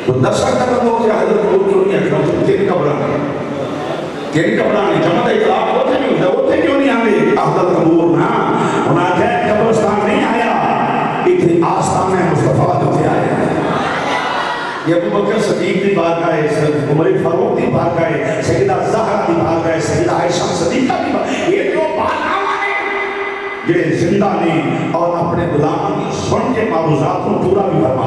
تو دسر قدم ہو کہ حضرت قبور کیوں نہیں اکرم تین قبران تین قبران جمعہ اطلاق ہوتے نہیں ہوتا ہوتے کیوں نہیں آنے حضرت قبور نا انہاں کہہ قبرستان نہیں آیا اتنی آستان ہے مصطفیٰ دوتے آئے. یہ ابو بکر صدیق دی بارگاہ ہے، عمر فاروق دی بارگاہ ہے، سیدہ زہرا دی بارگاہ ہے، سیدہ عائشہ صدیقہ دی بارگاہ ہے. یہ جو بارگاہ ہے یہ زندہ نے اور اپنے غلاموں کی سن کے معروضات کو پورا بھی فرما